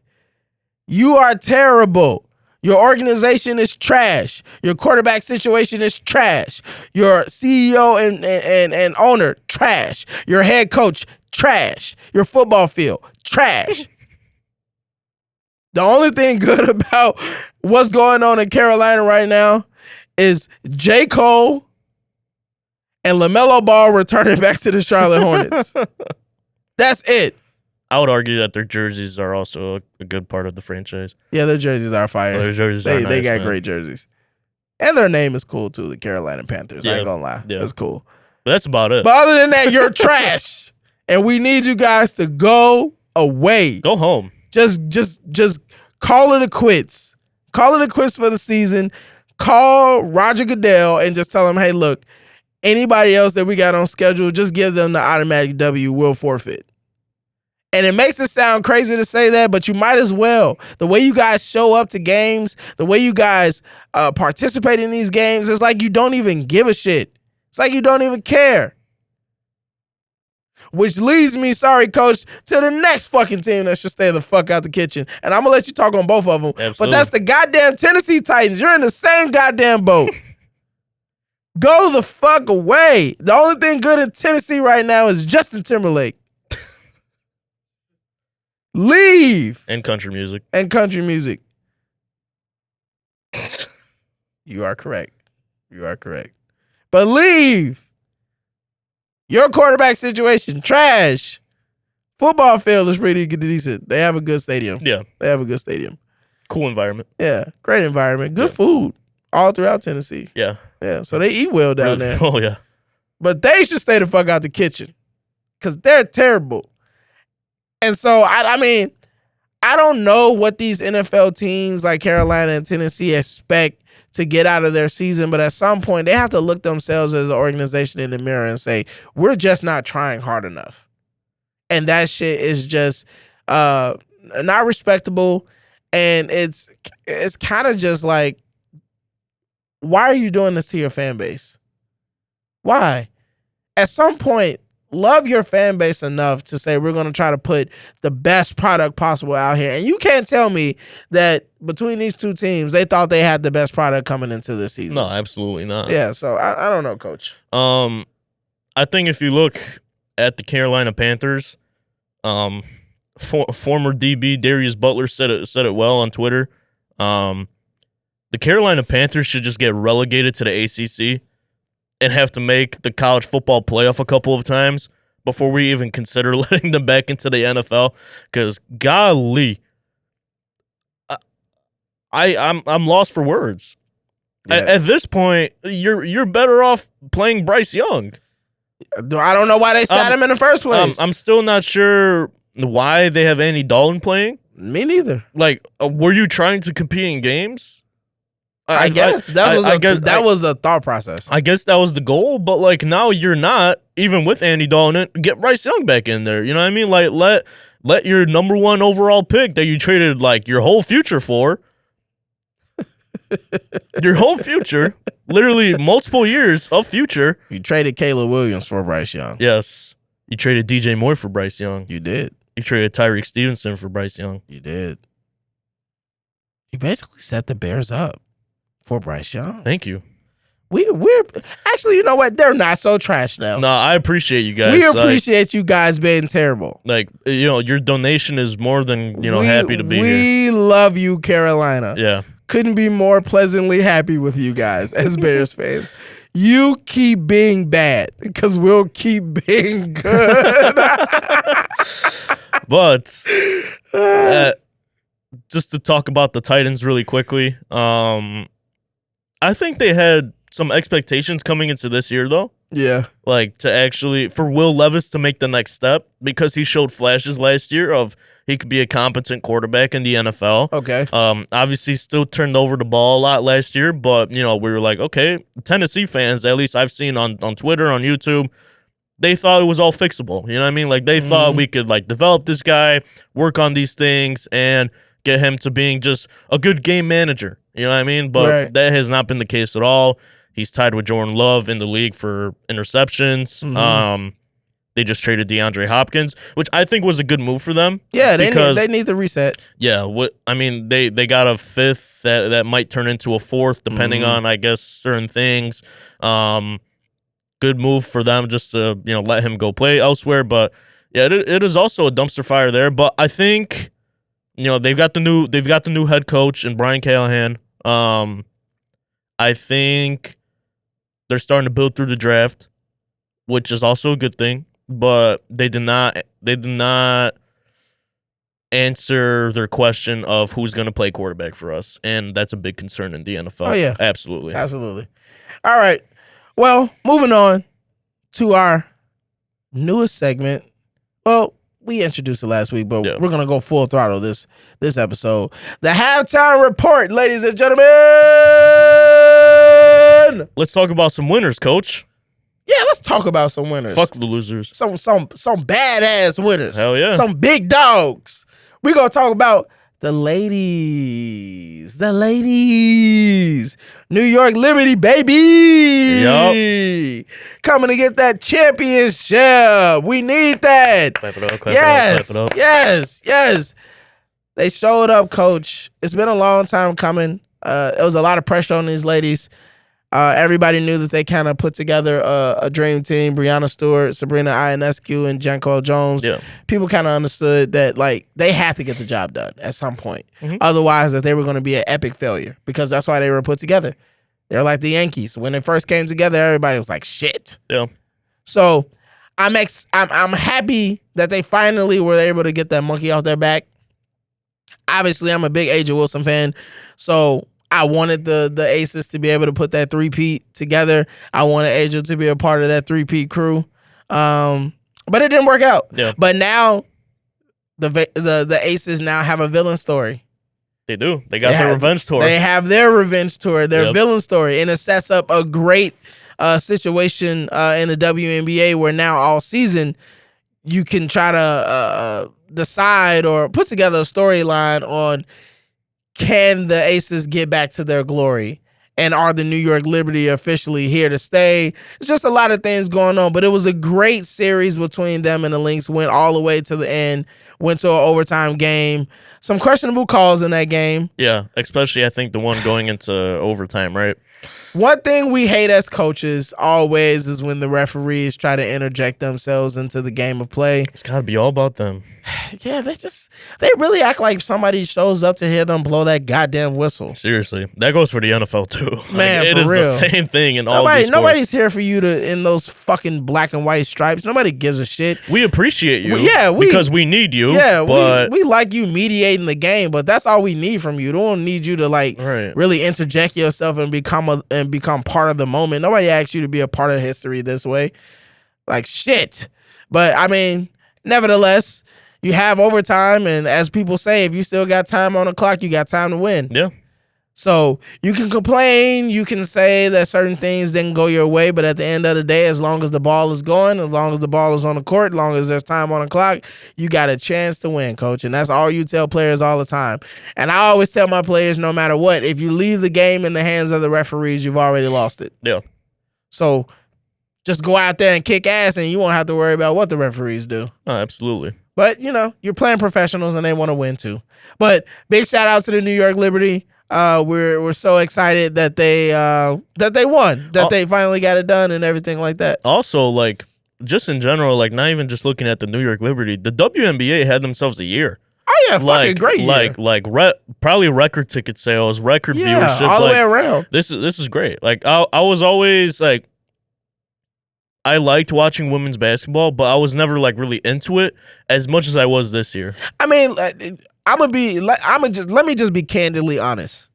Speaker 4: You are terrible. Your organization is trash. Your quarterback situation is trash. Your CEO and owner, trash. Your head coach, trash. Your football field, trash. The only thing good about what's going on in Carolina right now is J. Cole and LaMelo Ball returning back to the Charlotte Hornets. That's it.
Speaker 5: I would argue that their jerseys are also a good part of the franchise.
Speaker 4: Yeah, their jerseys are fire.
Speaker 5: Their jerseys are nice,
Speaker 4: they got
Speaker 5: man.
Speaker 4: great jerseys. And their name is cool, too, the Carolina Panthers. I ain't gonna lie.
Speaker 5: Yeah.
Speaker 4: That's cool.
Speaker 5: But that's about it.
Speaker 4: But other than that, you're trash. And we need you guys to go away.
Speaker 5: Go home.
Speaker 4: Just call it a quits. Call it a quits for the season. Call Roger Goodell and just tell him, hey, look, anybody else that we got on schedule, just give them the automatic W. We'll forfeit. And it makes it sound crazy to say that, but you might as well. The way you guys show up to games, the way you guys participate in these games, it's like you don't even give a shit. It's like you don't even care. Which leads me, sorry, coach, to the next fucking team that should stay the fuck out the kitchen. And I'm going to let you talk on both of them.
Speaker 5: Absolutely.
Speaker 4: But that's the goddamn Tennessee Titans. You're in the same goddamn boat. Go the fuck away. The only thing good in Tennessee right now is Justin Timberlake. Leave.
Speaker 5: And country music.
Speaker 4: And country music. You are correct. You are correct. But leave. Your quarterback situation, trash. Football field is pretty decent. They have a good stadium.
Speaker 5: Yeah.
Speaker 4: They have a good stadium.
Speaker 5: Cool environment.
Speaker 4: Yeah. Great environment. Good food all throughout Tennessee.
Speaker 5: Yeah.
Speaker 4: Yeah. So they eat well down there.
Speaker 5: Oh, yeah.
Speaker 4: But they should stay the fuck out the kitchen because they're terrible. And so, I mean, I don't know what these NFL teams like Carolina and Tennessee expect to get out of their season, but at some point they have to look themselves as an organization in the mirror and say, we're just not trying hard enough. And that shit is just not respectable. And it's kind of just like, why are you doing this to your fan base? Why? At some point, love your fan base enough to say we're going to try to put the best product possible out here. And you can't tell me that between these two teams, they thought they had the best product coming into this season.
Speaker 5: No, absolutely not.
Speaker 4: Yeah, so I don't know, Coach.
Speaker 5: I think if you look at the Carolina Panthers, former DB Darius Butler said it well on Twitter. The Carolina Panthers should just get relegated to the ACC and have to make the college football playoff a couple of times before we even consider letting them back into the NFL. Because golly, I'm lost for words.
Speaker 4: Yeah.
Speaker 5: At this point, you're better off playing Bryce Young.
Speaker 4: I don't know why they sat him in the first place.
Speaker 5: I'm still not sure why they have Andy Dalton playing.
Speaker 4: Me neither.
Speaker 5: Like, were you trying to compete in games?
Speaker 4: I guess that was the thought process.
Speaker 5: I guess that was the goal, but like now you're not, even with Andy Dalton. Get Bryce Young back in there. You know what I mean? Like let your number one overall pick that you traded like your whole future for, your whole future, literally multiple years of future.
Speaker 4: You traded Caleb Williams for Bryce Young.
Speaker 5: Yes, you traded DJ Moore for Bryce Young.
Speaker 4: You did.
Speaker 5: You traded Tyreek Stevenson for Bryce Young.
Speaker 4: You did. You basically set the Bears up for Bryce Young.
Speaker 5: Thank you.
Speaker 4: We're actually, you know what? They're not so trash now.
Speaker 5: No, I appreciate you guys.
Speaker 4: We appreciate you guys being terrible.
Speaker 5: Like, your donation is more than, happy to be here.
Speaker 4: We love you, Carolina.
Speaker 5: Yeah.
Speaker 4: Couldn't be more pleasantly happy with you guys as Bears fans. You keep being bad because we'll keep being good.
Speaker 5: But just to talk about the Titans really quickly, I think they had some expectations coming into this year, though.
Speaker 4: Yeah.
Speaker 5: Like, for Will Levis to make the next step, because he showed flashes last year of he could be a competent quarterback in the NFL.
Speaker 4: Okay.
Speaker 5: Obviously, still turned over the ball a lot last year, but, we were like, okay, Tennessee fans, at least I've seen on Twitter, on YouTube, they thought it was all fixable. You know what I mean? Like, they thought we could, like, develop this guy, work on these things, and get him to being just a good game manager. You know what I mean? But that has not been the case at all. He's tied with Jordan Love in the league for interceptions. They just traded DeAndre Hopkins, which I think was a good move for them.
Speaker 4: Yeah, they need the reset.
Speaker 5: Yeah, they got a fifth that might turn into a fourth, depending on, I guess, certain things. Good move for them just to let him go play elsewhere. But yeah, it is also a dumpster fire there. But I think they've got the new head coach in Brian Callahan. I think they're starting to build through the draft, which is also a good thing. But they did not answer their question of who's going to play quarterback for us, and that's a big concern in the NFL.
Speaker 4: Oh yeah,
Speaker 5: absolutely.
Speaker 4: All right, well, moving on to our newest segment. Well, we introduced it last week, but we're gonna go full throttle this episode. The halftime report, ladies and gentlemen.
Speaker 5: Let's talk about some winners, Coach.
Speaker 4: Yeah, let's talk about some winners.
Speaker 5: Fuck the losers.
Speaker 4: Some badass winners.
Speaker 5: Hell yeah.
Speaker 4: Some big dogs. We're going to talk about the ladies. The ladies. New York Liberty, baby.
Speaker 5: Yup.
Speaker 4: Coming to get that championship. We need that.
Speaker 5: Clap it up, clap
Speaker 4: Yes.
Speaker 5: it up, clap it up.
Speaker 4: Yes. Yes. They showed up, coach. It's been a long time coming. It was a lot of pressure on these ladies. Everybody knew that they kind of put together a dream team. Brianna Stewart, Sabrina Ionescu, and Janko Jones.
Speaker 5: Yeah.
Speaker 4: People kind of understood that like they had to get the job done at some point.
Speaker 5: Mhm.
Speaker 4: Otherwise, that they were going to be an epic failure because that's why they were put together. They're like the Yankees. When they first came together, everybody was like, shit.
Speaker 5: Yeah.
Speaker 4: So I'm happy that they finally were able to get that monkey off their back. Obviously, I'm a big Aja Wilson fan, so I wanted the Aces to be able to put that three-peat together. I wanted Aja to be a part of that three-peat crew, but it didn't work out.
Speaker 5: Yeah.
Speaker 4: But now the Aces now have a villain story.
Speaker 5: They do. They got their revenge tour.
Speaker 4: They have their revenge tour, their
Speaker 5: Yep.
Speaker 4: villain story, and it sets up a great situation in the WNBA where now all season you can try to decide or put together a storyline on can the Aces get back to their glory, and are the New York Liberty officially here to stay? It's just a lot of things going on, but it was a great series between them and the Lynx. Went all the way to the end, went to an overtime game. Some questionable calls in that game.
Speaker 5: Yeah, especially I think the one going into overtime, right?
Speaker 4: One thing we hate as coaches always is when the referees try to interject themselves into the game of play.
Speaker 5: It's got to be all about them.
Speaker 4: Yeah, they really act like somebody shows up to hear them blow that goddamn whistle.
Speaker 5: Seriously. That goes for the NFL too.
Speaker 4: Man,
Speaker 5: it
Speaker 4: for
Speaker 5: is
Speaker 4: real.
Speaker 5: the same thing in all these sports.
Speaker 4: Nobody's here for you to in those fucking black and white stripes. Nobody gives a shit.
Speaker 5: We appreciate you because we need you.
Speaker 4: Yeah,
Speaker 5: but
Speaker 4: we like you mediating the game, but that's all we need from you. We don't need you to like
Speaker 5: Right.
Speaker 4: really interject yourself and become part of the moment. Nobody asks you to be a part of history this way. Like shit. But I mean, nevertheless, you have overtime, and as people say, if you still got time on the clock, you got time to win.
Speaker 5: yeah.
Speaker 4: So you can complain, you can say that certain things didn't go your way, but at the end of the day, as long as the ball is going, as long as the ball is on the court, as long as there's time on the clock, you got a chance to win, coach. And that's all you tell players all the time. And I always tell my players, no matter what, if you leave the game in the hands of the referees, you've already lost it.
Speaker 5: Yeah.
Speaker 4: So just go out there and kick ass, and you won't have to worry about what the referees do.
Speaker 5: Oh, absolutely.
Speaker 4: But, you know, you're playing professionals, and they want to win too. But big shout out to the New York Liberty. We're so excited that they won, that they finally got it done and everything like that.
Speaker 5: Also, like, just in general, like, not even just looking at the New York Liberty, the WNBA had themselves a year.
Speaker 4: Oh yeah, fucking great year.
Speaker 5: Probably record ticket sales, record viewership,
Speaker 4: all the way around.
Speaker 5: This is great. Like, I was always like, I liked watching women's basketball, but I was never like really into it as much as I was this year.
Speaker 4: I mean, let me just be candidly honest.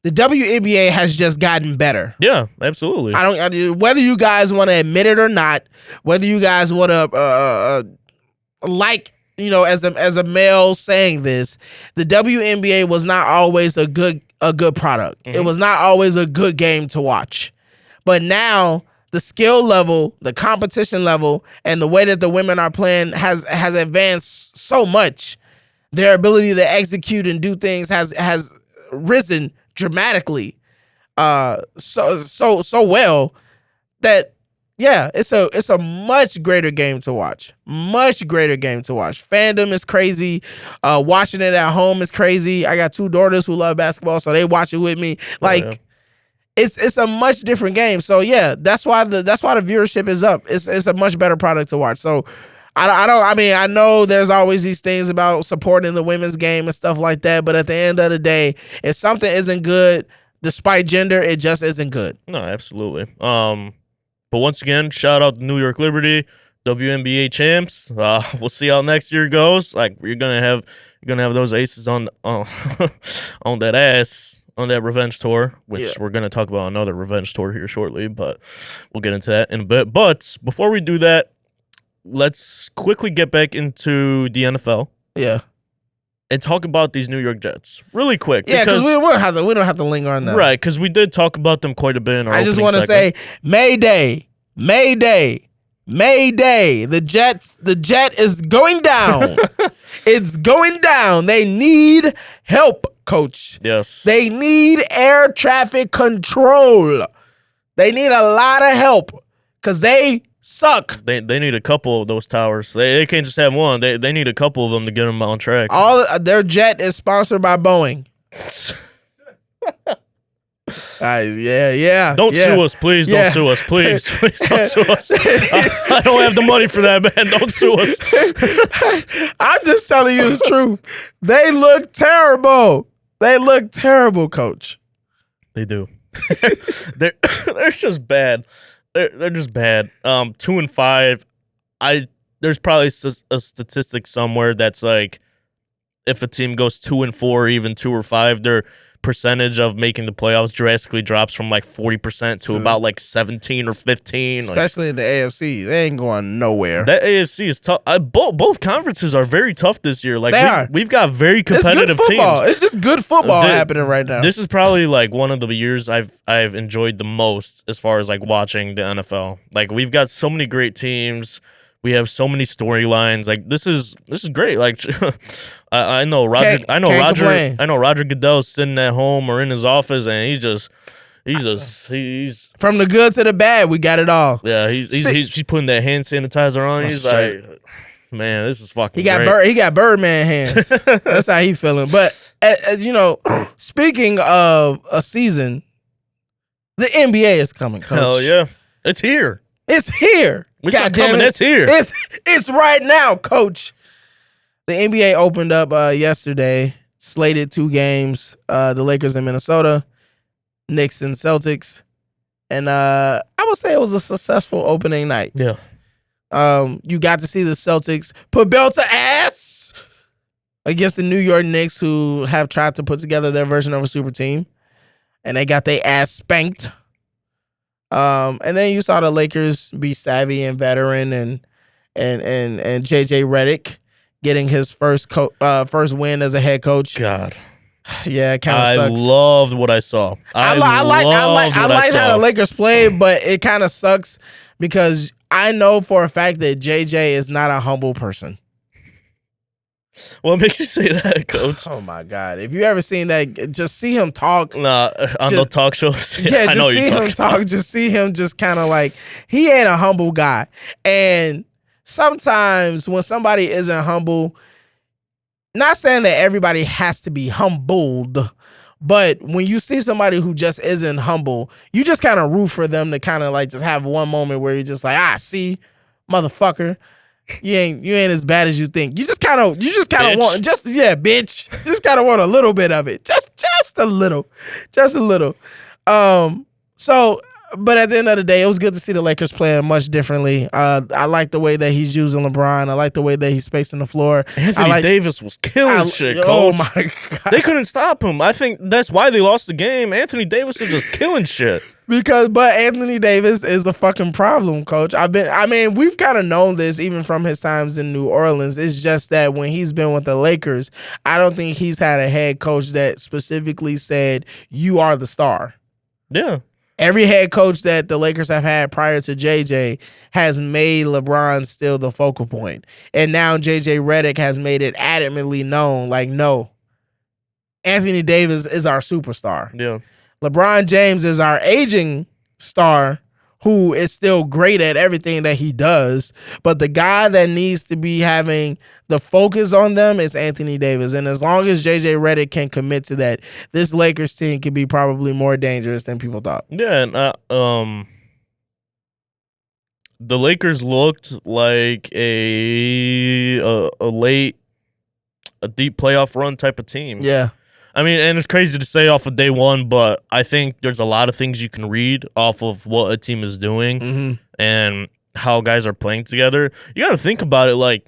Speaker 4: The WNBA has just gotten better.
Speaker 5: Yeah, absolutely.
Speaker 4: Whether you guys want to admit it or not, whether you guys want to like, you know, as a male saying this, the WNBA was not always a good product.
Speaker 5: Mm-hmm.
Speaker 4: It was not always a good game to watch. But now the skill level, the competition level, and the way that the women are playing has advanced so much. Their ability to execute and do things has risen dramatically, so well that yeah, it's a much greater game to watch. Much greater game to watch. Fandom is crazy. Watching it at home is crazy. I got 2 daughters who love basketball, so they watch it with me. Like.
Speaker 5: Yeah.
Speaker 4: It's a much different game. So yeah, that's why the viewership is up. It's a much better product to watch. So I know there's always these things about supporting the women's game and stuff like that, but at the end of the day, if something isn't good, despite gender, it just isn't good.
Speaker 5: No, absolutely. But once again, shout out to New York Liberty, WNBA champs. We'll see how next year goes. Like you're gonna have those Aces on on that ass. On that revenge tour, which we're going to talk about another revenge tour here shortly, but we'll get into that in a bit. But before we do that, let's quickly get back into the NFL.
Speaker 4: Yeah.
Speaker 5: And talk about these New York Jets really quick.
Speaker 4: Yeah, because we don't have to linger on that.
Speaker 5: Right, because we did talk about them quite a bit in our
Speaker 4: I just
Speaker 5: want to
Speaker 4: say, Mayday, Mayday. Mayday. The jet is going down. It's going down. They need help, coach.
Speaker 5: Yes.
Speaker 4: They need air traffic control. They need a lot of help because they suck.
Speaker 5: They need a couple of those towers. They can't just have one. They need a couple of them to get them on track.
Speaker 4: Their jet is sponsored by Boeing.
Speaker 5: Don't sue us, please. Don't sue us, please. Please don't sue us. I don't have the money for that, man. Don't sue us.
Speaker 4: I'm just telling you the truth. They look terrible. They look terrible, coach.
Speaker 5: They do. they're just bad. They're just bad. 2-5. There's probably a statistic somewhere that's like, if a team goes 2-4, even 2 or 5, their percentage of making the playoffs drastically drops from like 40% to about like 17 or 15.
Speaker 4: Especially in the AFC, they ain't going nowhere.
Speaker 5: That AFC is tough. Both conferences are very tough this year. Like we've got very
Speaker 4: it's
Speaker 5: competitive
Speaker 4: good football.
Speaker 5: teams.
Speaker 4: It's just good football happening right now.
Speaker 5: This is probably like one of the years I've enjoyed the most as far as like watching the NFL. Like we've got so many great teams. We have so many storylines. Like this is great. Like I know Roger. I know Roger Goodell's sitting at home or in his office, and he's
Speaker 4: from the good to the bad. We got it all.
Speaker 5: Yeah, he's putting that hand sanitizer on. He's like, man, this is fucking.
Speaker 4: He got Birdman hands. That's how he feeling. But as you know, speaking of a season, the NBA is coming. Coach.
Speaker 5: Hell yeah, it's here.
Speaker 4: It's here.
Speaker 5: It's not coming. It's here.
Speaker 4: It's right now, coach. The NBA opened up yesterday, slated 2 games, the Lakers in Minnesota, Knicks and Celtics. And I would say it was a successful opening night.
Speaker 5: Yeah.
Speaker 4: You got to see the Celtics put belt to ass against the New York Knicks, who have tried to put together their version of a super team. And they got their ass spanked. And then you saw the Lakers be savvy and veteran and JJ Redick getting his first win as a head coach.
Speaker 5: God.
Speaker 4: Yeah, it kind of sucks.
Speaker 5: I loved what I saw. I like
Speaker 4: how the Lakers played, but it kind of sucks because I know for a fact that JJ is not a humble person.
Speaker 5: What makes you say that, coach?
Speaker 4: Oh my God! If you ever seen that, just see him talk.
Speaker 5: Nah, on the talk shows.
Speaker 4: Yeah, just see him talk. Just see him just kind of like, he ain't a humble guy. And sometimes when somebody isn't humble, not saying that everybody has to be humbled, but when you see somebody who just isn't humble, you just kind of root for them to kind of like just have one moment where you're just like, see, motherfucker. You ain't as bad as you think. You just kind of want bitch. You just kind of want a little bit of it. Just a little. But at the end of the day, it was good to see the Lakers playing much differently. I like the way that he's using LeBron. I like the way that he's spacing the floor.
Speaker 5: Anthony Davis was killing shit, coach.
Speaker 4: Oh my God.
Speaker 5: They couldn't stop him. I think that's why they lost the game. Anthony Davis was just killing shit.
Speaker 4: But Anthony Davis is a fucking problem, coach. We've kind of known this even from his times in New Orleans. It's just that when he's been with the Lakers, I don't think he's had a head coach that specifically said, you are the star.
Speaker 5: Yeah.
Speaker 4: Every head coach that the Lakers have had prior to JJ has made LeBron still the focal point. And now JJ Redick has made it adamantly known, like, no, Anthony Davis is our superstar.
Speaker 5: Yeah.
Speaker 4: LeBron James is our aging star who is still great at everything that he does. But the guy that needs to be having the focus on them is Anthony Davis. And as long as JJ Redick can commit to that, this Lakers team can be probably more dangerous than people thought.
Speaker 5: Yeah, and the Lakers looked like a deep playoff run type of team.
Speaker 4: Yeah.
Speaker 5: I mean, and it's crazy to say off of day one, but I think there's a lot of things you can read off of what a team is doing and how guys are playing together. You got to think about it. Like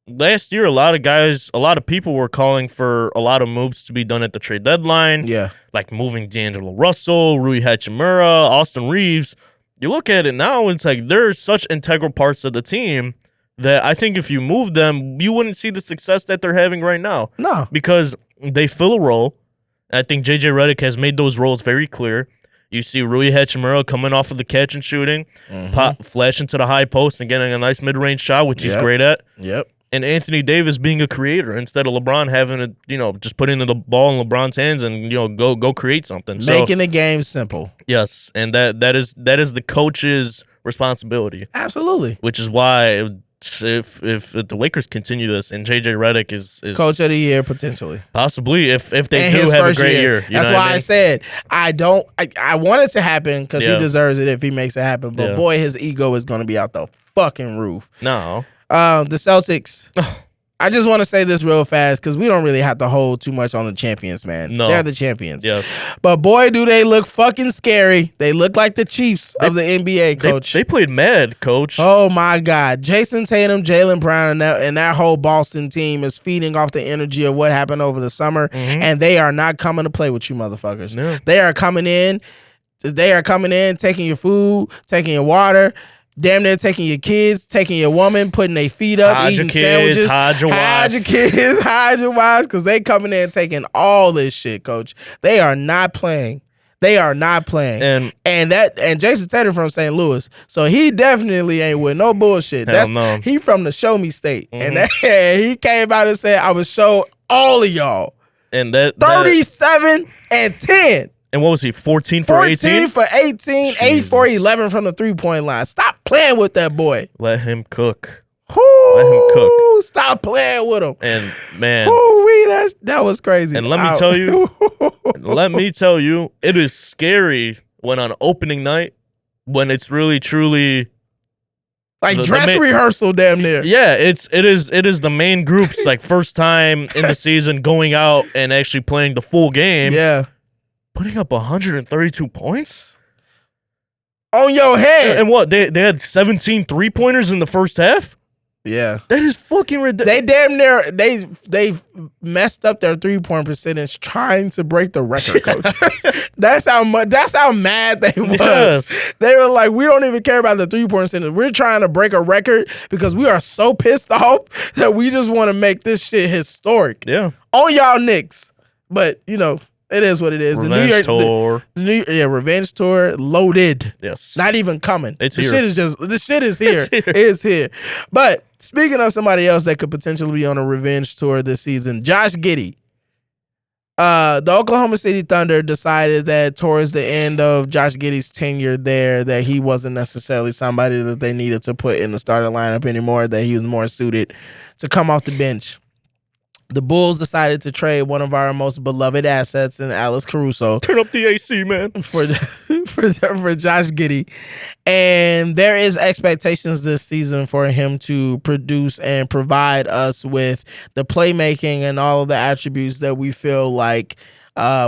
Speaker 5: last year, a lot of people were calling for a lot of moves to be done at the trade deadline.
Speaker 4: Yeah.
Speaker 5: Like moving D'Angelo Russell, Rui Hachimura, Austin Reeves. You look at it now, it's like they're such integral parts of the team that I think if you move them, you wouldn't see the success that they're having right now.
Speaker 4: No.
Speaker 5: Because they fill a role. I think JJ Redick has made those roles very clear. You see Rui Hachimura coming off of the catch and shooting, flash into the high post and getting a nice mid-range shot, which he's great at.
Speaker 4: Yep.
Speaker 5: And Anthony Davis being a creator instead of LeBron having to, just putting the ball in LeBron's hands and go create something.
Speaker 4: Making the game simple.
Speaker 5: Yes, and that is the coach's responsibility.
Speaker 4: Absolutely.
Speaker 5: Which is why if the Lakers continue this and JJ Redick is
Speaker 4: coach of the year potentially,
Speaker 5: possibly if they do have a great year.
Speaker 4: That's why I said I want it to happen because he deserves it if he makes it happen. But boy, his ego is going to be out the fucking roof.
Speaker 5: No.
Speaker 4: The Celtics. I just want to say this real fast because we don't really have to hold too much on the champions, man.
Speaker 5: No.
Speaker 4: They're the champions.
Speaker 5: Yes.
Speaker 4: But boy, do they look fucking scary. They look like the Chiefs of the NBA, coach.
Speaker 5: They played mad, coach.
Speaker 4: Oh, my God. Jason Tatum, Jaylen Brown, and that whole Boston team is feeding off the energy of what happened over the summer, and they are not coming to play with you motherfuckers.
Speaker 5: No.
Speaker 4: They are coming in, taking your food, taking your water, damn near taking your kids, taking your woman, putting their feet up, eating sandwiches. Hide your kids, hide your wives, because they coming in taking all this shit, coach. They are not playing. They are not playing. And Jason Tatum from St. Louis, so he definitely ain't with no bullshit.
Speaker 5: No.
Speaker 4: He from the show me state. And he came out and said, I would show all of y'all.
Speaker 5: And that
Speaker 4: 37 and 10.
Speaker 5: And what was he, 14 for 18?
Speaker 4: 14 for 18, 8 for 11 from the three-point line. Stop playing with that boy.
Speaker 5: Let him cook.
Speaker 4: Ooh,
Speaker 5: let him cook.
Speaker 4: Stop playing with him.
Speaker 5: And, man.
Speaker 4: That was crazy.
Speaker 5: And let me tell you, it is scary when on opening night, when it's really, truly...
Speaker 4: Like dress rehearsal damn near.
Speaker 5: Yeah, it is the main group's like first time in the season going out and actually playing the full game.
Speaker 4: Yeah.
Speaker 5: Putting up 132 points?
Speaker 4: On your head.
Speaker 5: And what? They had 17 3-pointers in the first half?
Speaker 4: Yeah.
Speaker 5: That is fucking ridiculous.
Speaker 4: They damn near they messed up their 3-point percentage trying to break the record, coach. That's how mad they was. Yes. They were like, we don't even care about the 3-point percentage. We're trying to break a record because we are so pissed off that we just want to make this shit historic.
Speaker 5: Yeah.
Speaker 4: On y'all Knicks. But, it is what it is.
Speaker 5: Revenge tour.
Speaker 4: Revenge tour loaded.
Speaker 5: Yes.
Speaker 4: Not even coming.
Speaker 5: It's
Speaker 4: here. The shit is here.
Speaker 5: It's
Speaker 4: here. But speaking of somebody else that could potentially be on a revenge tour this season, Josh Giddey. The Oklahoma City Thunder decided that towards the end of Josh Giddey's tenure there, that he wasn't necessarily somebody that they needed to put in the starting lineup anymore, that he was more suited to come off the bench. The Bulls decided to trade one of our most beloved assets in Alex Caruso.
Speaker 5: Turn up the AC, man.
Speaker 4: For Josh Giddey. And there is expectations this season for him to produce and provide us with the playmaking and all of the attributes that we feel like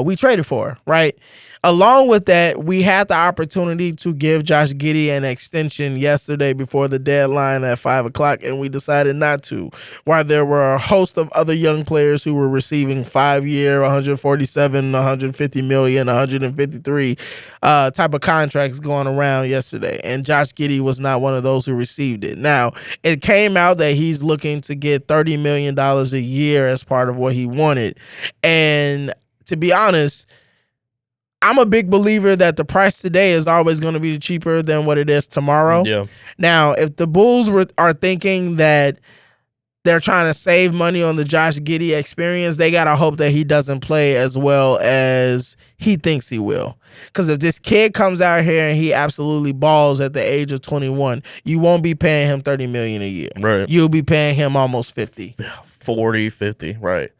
Speaker 4: we traded for, right? Along with that, we had the opportunity to give Josh Giddey an extension yesterday before the deadline at 5 o'clock, and we decided not to. While there were a host of other young players who were receiving 5-year, 147, 150 million, 153 type of contracts going around yesterday, and Josh Giddey was not one of those who received it. Now, it came out that he's looking to get $30 million a year as part of what he wanted, and to be honest, I'm a big believer that the price today is always going to be cheaper than what it is tomorrow.
Speaker 5: Yeah.
Speaker 4: Now, if the Bulls are thinking that they're trying to save money on the Josh Giddey experience, they got to hope that he doesn't play as well as he thinks he will. Because if this kid comes out here and he absolutely balls at the age of 21, you won't be paying him $30 million a year.
Speaker 5: Right.
Speaker 4: You'll be paying him almost 50.
Speaker 5: 40, 50, right.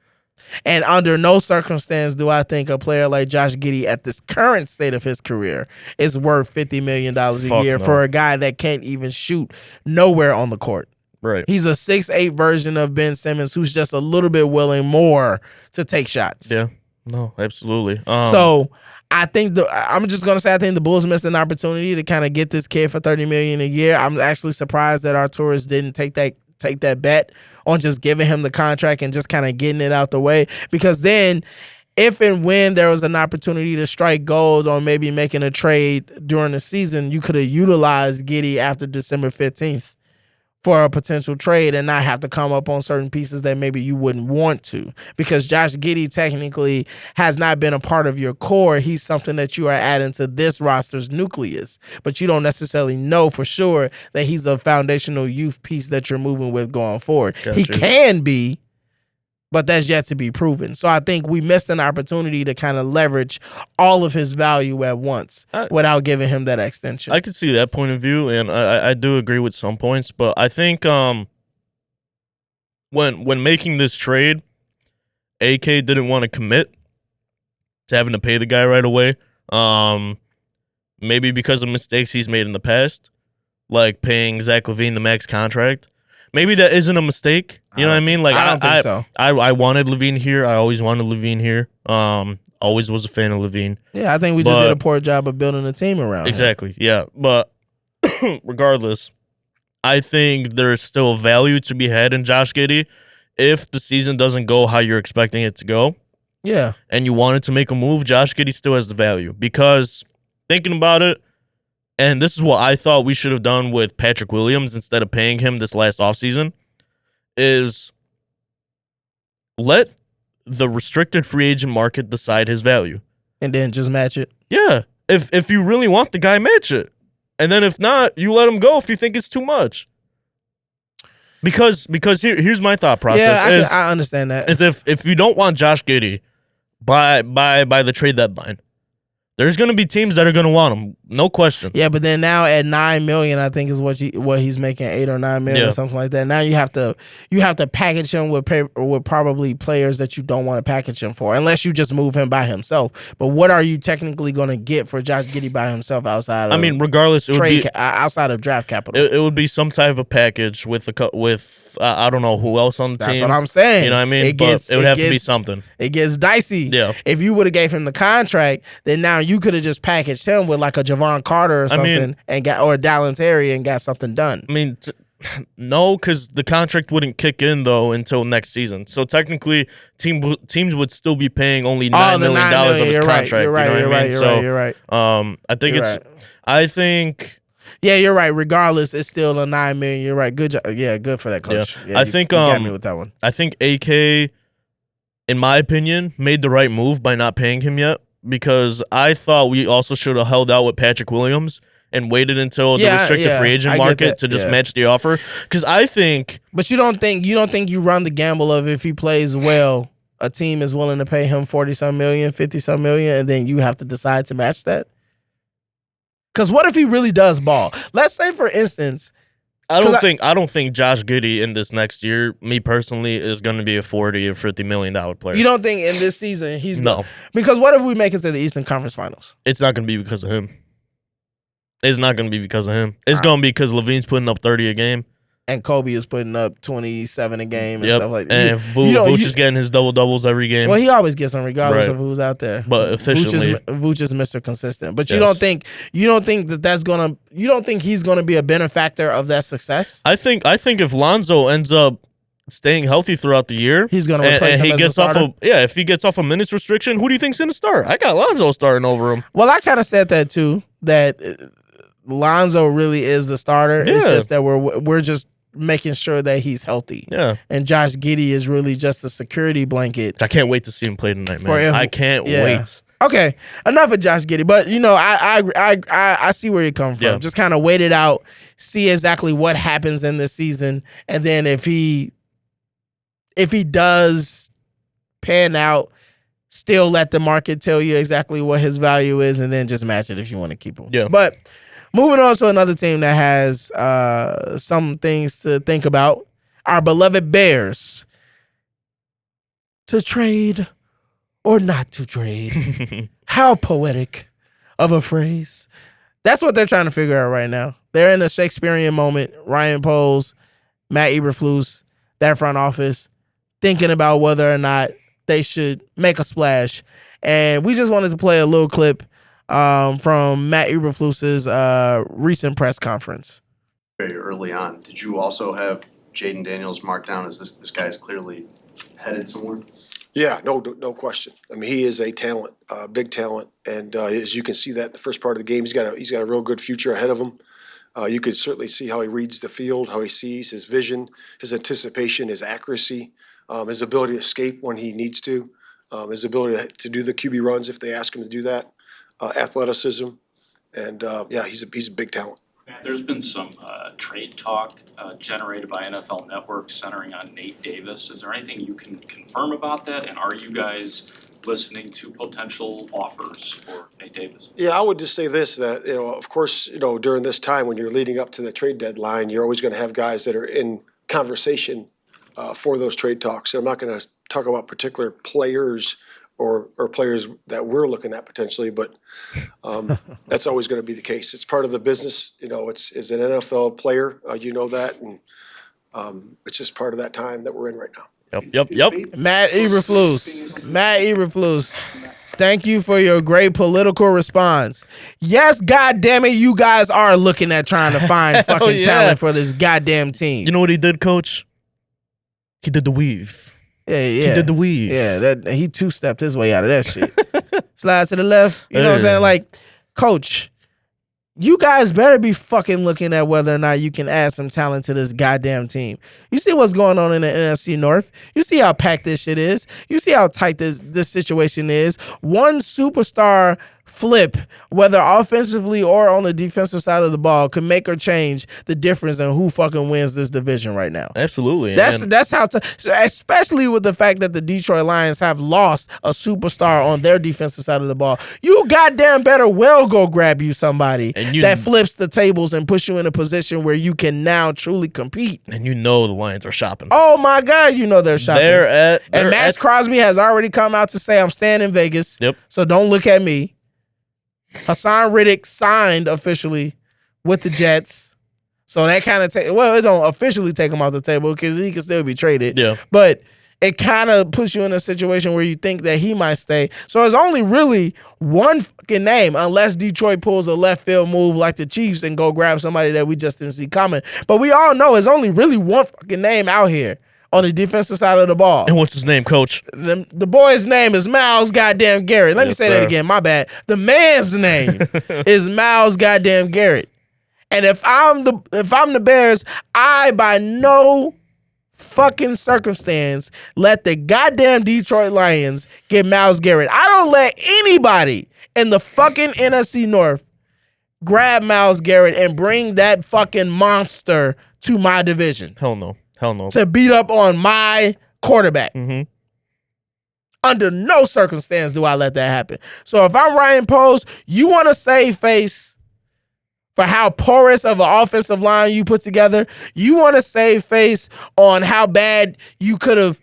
Speaker 4: And under no circumstance do I think a player like Josh Giddey at this current state of his career is worth $50 million a year for a guy that can't even shoot nowhere on the court.
Speaker 5: Right.
Speaker 4: He's a 6'8" version of Ben Simmons who's just a little bit willing more to take shots.
Speaker 5: Yeah. No, absolutely.
Speaker 4: So I think I'm just going to say I think the Bulls missed an opportunity to kind of get this kid for $30 million a year. I'm actually surprised that our tourists didn't take that bet on just giving him the contract and just kind of getting it out the way, because then if and when there was an opportunity to strike gold on maybe making a trade during the season, you could have utilized Giddey after December 15th for a potential trade and not have to come up on certain pieces that maybe you wouldn't want to, because Josh Giddey technically has not been a part of your core. He's something that you are adding to this roster's nucleus, but you don't necessarily know for sure that he's a foundational youth piece that you're moving with going forward.
Speaker 5: Gotcha.
Speaker 4: He can be, but that's yet to be proven. So I think we missed an opportunity to kind of leverage all of his value at once without giving him that extension.
Speaker 5: I could see that point of view, and I do agree with some points, but I think when making this trade, AK didn't want to commit to having to pay the guy right away. Maybe because of mistakes he's made in the past, like paying Zach LaVine the max contract. Maybe that isn't a mistake. You know what I mean? Like
Speaker 4: I don't think so.
Speaker 5: I wanted LaVine here. I always wanted LaVine here. Always was a fan of LaVine.
Speaker 4: Yeah, I think we just did a poor job of building a team around
Speaker 5: exactly.
Speaker 4: him.
Speaker 5: Yeah, but regardless, I think there's still value to be had in Josh Giddey if the season doesn't go how you're expecting it to go.
Speaker 4: Yeah,
Speaker 5: and you wanted to make a move, Josh Giddey still has the value, because thinking about it. And this is what I thought we should have done with Patrick Williams instead of paying him this last offseason, is let the restricted free agent market decide his value.
Speaker 4: And then just match it.
Speaker 5: Yeah. If you really want the guy, match it. And then if not, you let him go if you think it's too much. Because here's my thought process.
Speaker 4: Yeah, I understand that.
Speaker 5: Is if you don't want Josh Giddey by the trade deadline, there's going to be teams that are going to want him, no question.
Speaker 4: Yeah, but then now at $9 million, I think is what he's making, $8 or $9 million or something like that. Now you have to package him with probably players that you don't want to package him for, unless you just move him by himself. But what are you technically going to get for Josh Giddey by himself outside of?
Speaker 5: I mean, regardless, it would be
Speaker 4: outside of draft capital.
Speaker 5: It would be some type of package with I don't know who else on the team.
Speaker 4: That's what I'm saying.
Speaker 5: You know what I mean? But it would have to be something.
Speaker 4: It gets dicey.
Speaker 5: Yeah.
Speaker 4: If you would have gave him the contract, then now you could have just packaged him with like a Javon Carter or something, or Dallin Terry and got something done.
Speaker 5: I mean, no, because the contract wouldn't kick in though until next season. So technically, teams would still be paying only $9 million of his contract.
Speaker 4: You're right.
Speaker 5: I think I think.
Speaker 4: Yeah, you're right. Regardless, it's still a $9 million. You're right. Good job. Yeah, good for that coach. Yeah,
Speaker 5: I think
Speaker 4: you got me with that one.
Speaker 5: I think AK, in my opinion, made the right move by not paying him yet, because I thought we also should have held out with Patrick Williams and waited until the restricted free agent market to just match the offer. Because I think,
Speaker 4: but you don't think you run the gamble of, if he plays well, a team is willing to pay him 40-some million, 50-some million, and then you have to decide to match that? Because what if he really does ball? Let's say, for instance,
Speaker 5: I don't think Josh Giddey in this next year, me personally, is going to be a $40 or $50 million player.
Speaker 4: You don't think in this season he's
Speaker 5: no?
Speaker 4: Because what if we make it to the Eastern Conference Finals?
Speaker 5: It's not going to be because of him. It's not going to be because of him. It's going to be because LaVine's putting up 30 a game.
Speaker 4: And Kobe is putting up 27 a game and stuff like that.
Speaker 5: And Vooch is getting his double-doubles every game.
Speaker 4: Well, he always gets them regardless of who's out there.
Speaker 5: But efficiently.
Speaker 4: Vooch is Mr. Consistent. But you don't think he's gonna be a benefactor of that success?
Speaker 5: I think if Lonzo ends up staying healthy throughout the year,
Speaker 4: he's gonna replace him as a starter.
Speaker 5: If he gets off a minutes restriction, who do you think's gonna start? I got Lonzo starting over him.
Speaker 4: Well, I kind of said that too, that Lonzo really is the starter.
Speaker 5: Yeah.
Speaker 4: It's just that we're just making sure that he's healthy.
Speaker 5: Yeah.
Speaker 4: And Josh Giddey is really just a security blanket.
Speaker 5: I can't wait to see him play tonight, man. I can't wait.
Speaker 4: Okay, enough of Josh Giddey, but I see where you come from.
Speaker 5: Yeah.
Speaker 4: Just kind of wait it out, see exactly what happens in this season, and then if he does pan out, still let the market tell you exactly what his value is, and then just match it if you want to keep him.
Speaker 5: Yeah.
Speaker 4: But moving on to another team that has some things to think about, our beloved Bears. To trade or not to trade. How poetic of a phrase. That's what they're trying to figure out right now. They're in a Shakespearean moment. Ryan Poles, Matt Eberflus, that front office, thinking about whether or not they should make a splash. And we just wanted to play a little clip from Matt Eberflus's recent press conference.
Speaker 6: Very early on, did you also have Jaden Daniels marked down as this guy is clearly headed somewhere?
Speaker 7: Yeah, no question. I mean, he is a talent, big talent, and as you can see that in the first part of the game, he's got a real good future ahead of him. You could certainly see how he reads the field, how he sees, his vision, his anticipation, his accuracy, his ability to escape when he needs to, his ability to do the QB runs if they ask him to do that, athleticism, and he's a big talent.
Speaker 8: There's been some trade talk generated by NFL Network centering on Nate Davis. Is there anything you can confirm about that? And are you guys listening to potential offers for Nate Davis?
Speaker 7: Yeah, I would just say this, that, of course, during this time when you're leading up to the trade deadline, you're always going to have guys that are in conversation for those trade talks. So I'm not going to talk about particular players or players that we're looking at potentially, but that's always going to be the case. It's part of the business. It's an NFL player, that, and it's just part of that time that we're in right now.
Speaker 5: Yep.
Speaker 4: Matt Eberflus. Thank you for your great political response. Yes, goddamn it, you guys are looking at trying to find fucking talent for this goddamn team.
Speaker 5: You know what he did, Coach? He did the weave.
Speaker 4: Yeah.
Speaker 5: He did the weave.
Speaker 4: Yeah, he two-stepped his way out of that shit. Slide to the left. You know what I'm saying? Like, Coach, you guys better be fucking looking at whether or not you can add some talent to this goddamn team. You see what's going on in the NFC North. You see how packed this shit is. You see how tight this situation is. One superstar flip, whether offensively or on the defensive side of the ball, can make or change the difference in who fucking wins this division right now.
Speaker 5: Absolutely.
Speaker 4: That's how especially with the fact that the Detroit Lions have lost a superstar on their defensive side of the ball. You goddamn better well go grab you somebody that flips the tables and puts you in a position where you can now truly compete.
Speaker 5: And the Lions are shopping.
Speaker 4: Oh my God, they're shopping.
Speaker 5: And
Speaker 4: Max Crosby has already come out to say, I'm staying in Vegas.
Speaker 5: Yep.
Speaker 4: So don't look at me. Hassan Riddick signed officially with the Jets. So that kind of it don't officially take him off the table because he can still be traded.
Speaker 5: Yeah.
Speaker 4: But it kind of puts you in a situation where you think that he might stay. So there's only really one fucking name, unless Detroit pulls a left field move like the Chiefs and go grab somebody that we just didn't see coming. But we all know there's only really one fucking name out here on the defensive side of the ball.
Speaker 5: what's his name, Coach?
Speaker 4: The boy's name is Myles goddamn Garrett. Let me say that again. My bad. The man's name is Myles goddamn Garrett. And if I'm the Bears, I by no fucking circumstance let the goddamn Detroit Lions get Myles Garrett. I don't let anybody in the fucking NFC North grab Myles Garrett and bring that fucking monster to my division.
Speaker 5: Hell no.
Speaker 4: To beat up on my quarterback.
Speaker 5: Mm-hmm.
Speaker 4: Under no circumstance do I let that happen. So if I'm Ryan Poles, you want to save face for how porous of an offensive line you put together. You want to save face on how bad you could have